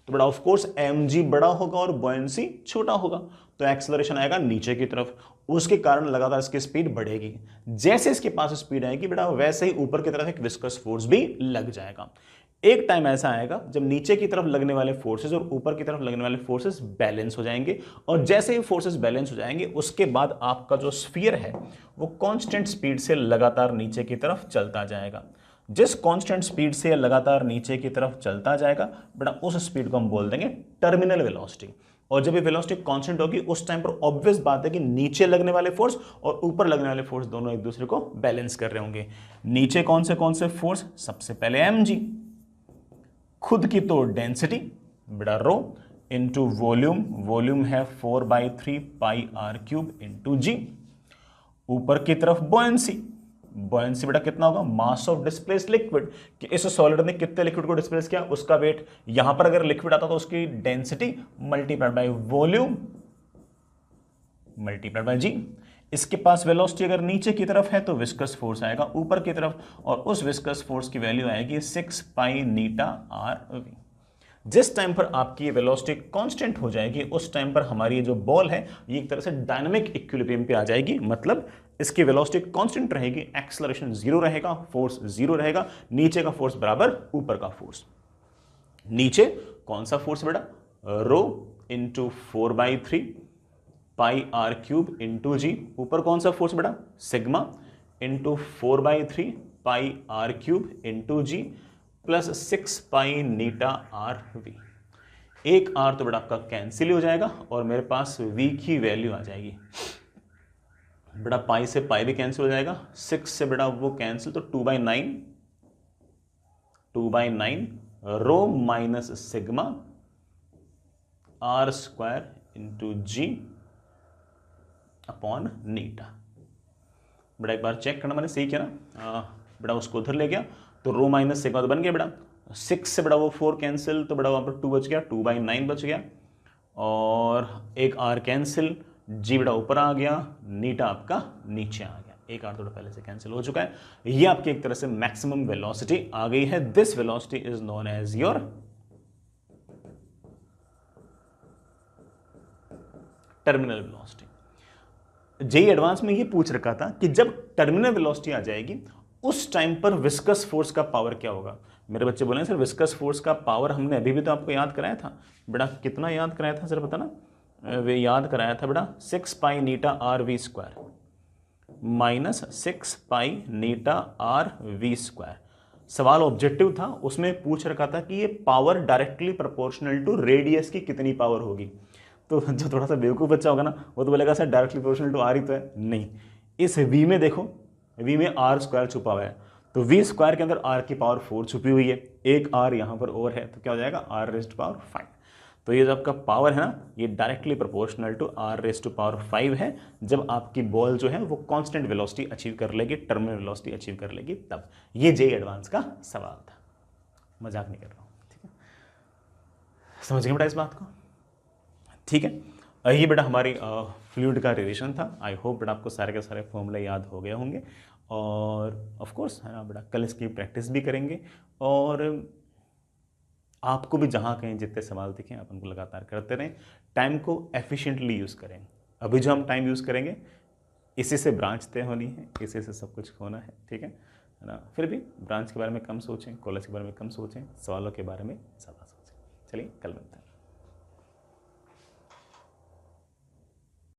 Speaker 1: तो बेटा ऑफ कोर्स mg बड़ा होगा और बुयांसी छोटा होगा, तो एक्सेलरेशन आएगा नीचे की तरफ, उसके कारण लगातार इसकी स्पीड बढ़ेगी। जैसे इसके पास स्पीड आएगी बेटा वैसे ही ऊपर की तरफ एक विस्कस फोर्स भी लग जाएगा। एक टाइम ऐसा आएगा जब नीचे की तरफ लगने वाले फोर्सेस और ऊपर की तरफ लगने वाले फोर्सेस बैलेंस हो जाएंगे, और जैसे ही फोर्सेस बैलेंस हो जाएंगे उसके बाद आपका जो स्फीयर है वो कांस्टेंट स्पीड से लगातार नीचे की तरफ चलता जाएगा। जिस कांस्टेंट स्पीड से लगातार नीचे की तरफ चलता जाएगा बेटा उस स्पीड को हम बोल देंगे टर्मिनल वेलोसिटी। और जब ये वेलोसिटी कांस्टेंट होगी उस टाइम पर ऑब्वियस बात है कि नीचे लगने वाले फोर्स और ऊपर लगने वाले फोर्स दोनों एक दूसरे को बैलेंस कर रहे होंगे। नीचे कौन से फोर्स, सबसे पहले mg, खुद की तो डेंसिटी बेटा रो इंटू वॉल्यूम, वॉल्यूम है 4/3 pi r cube into g. ऊपर की तरफ बुयांसी, बुयांसी बेटा कितना होगा, मास ऑफ डिस्प्लेस्ड लिक्विड, कि इस सॉलिड ने कितने लिक्विड को डिस्प्लेस किया उसका वेट। यहां पर अगर लिक्विड आता तो उसकी density multiplied by volume multiplied by g. इसके पास वेलोसिटी अगर नीचे की तरफ है तो विस्कस फोर्स आएगा ऊपर की तरफ, और उस विस्कस फोर्स की वैल्यू आएगी 6 पाई नीटा आर वी। जिस टाइम पर आपकी वेलोसिटी कांस्टेंट हो जाएगी उस टाइम पर हमारी जो बॉल है ये एक तरह से डायनामिक इक्विलिब्रियम पे आ जाएगी, मतलब इसकी वेलोसिटी कांस्टेंट रहेगी, एक्सेलरेशन 0 रहेगा, फोर्स 0 रहेगा, नीचे का फोर्स बराबर ऊपर का फोर्स। नीचे कौन सा फोर्स बेटा, rho into 4/3 pi r cube into g. ऊपर कौन सा फोर्स बेटा, sigma into 4/3 pi r cube into g plus 6 pi eta r v. एक आर तो बेटा आपका कैंसिल हो जाएगा और मेरे पास वी की वैल्यू आ जाएगी बेटा, पाई से पाई भी कैंसिल हो जाएगा, 6 से बेटा वो कैंसिल, तो 2/9 rho minus sigma r square into g upon eta. बेटा एक बार चेक करना मैंने सही किया ना, बेटा उसको उधर ले गया तो रो माइनस सिग्मा तो बन गया बेटा, 6 से बड़ा वो 4 कैंसिल, तो बड़ा वहाँ पर 2 बच गया, 2/9 बच गया, और एक r कैंसिल, g बड़ा ऊपर आ गया, नीटा आपका नीचे आ गया, एक r थोड़ा पहले से कैंसिल हो चुका है। ये आपकी एक तरह से मैक्सिमम वेलोसिटी आ गई है। This velocity is known as your terminal velocity. JEE advance में ये पूछ रखा था कि जब टर्मिनल वेलोसिटी आ जाएगी उस टाइम पर विस्कस फोर्स का पावर क्या होगा। मेरे बच्चे बोले सर विस्कस फोर्स का पावर हमने अभी भी तो आपको याद कराया था बेटा, कितना याद कराया था सर पता ना, वे याद कराया था बेटा 6 pi eta r v square minus 6 pi eta r v square. सवाल ऑब्जेक्टिव था, उसमें पूछ रखा था कि ये power directly proportional to radius की कितनी पावर होगी। तो जो थोड़ा सा बेवकूफ़ बच्चा होगा ना वो तो बोलेगा sir directly proportional to r ही तो है, नहीं, इस वी में देखो, वी में आर स्क्वायर छुपा हुआ है, तो वी स्क्वायर के अंदर आर की पावर 4 छुपी हुई है, एक आर यहाँ पर और है, तो क्या हो जाएगा आर रेज़ टू पावर 5। तो ये जो आपका पावर है ना ये directly proportional to r raise to power 5 है। जब आपकी बॉल जो है वो कांस्टेंट वेलोसिटी अचीव कर लेगी, टर्मिनल वेलोसिटी अचीव कर लेगी तब। ये जेईई एडवांस का सवाल था, मजाक नहीं कर रहा हूँ, ठीक है, समझ गए बेटा इस बात को, ठीक है। ये बेटा हमारी फ्लूइड का रिविजन था। आई होप बेटा आपको सारे के सारे फॉर्मूले याद हो गए होंगे, और ऑफ कोर्स है ना बेटा कल इसकी प्रैक्टिस भी करेंगे, और आपको भी जहाँ कहीं जितने सवाल दिखें आप उनको लगातार करते रहें, टाइम को एफिशिएंटली यूज़ करें। अभी जो हम टाइम यूज़ करेंगे इसी से ब्रांच तय होनी है, इसी से सब कुछ होना है, ठीक है ना। फिर भी ब्रांच के बारे में कम सोचें, कॉलेज के बारे में कम सोचें, सवालों के बारे में ज़्यादा सोचें। चलिए कल मिलते हैं।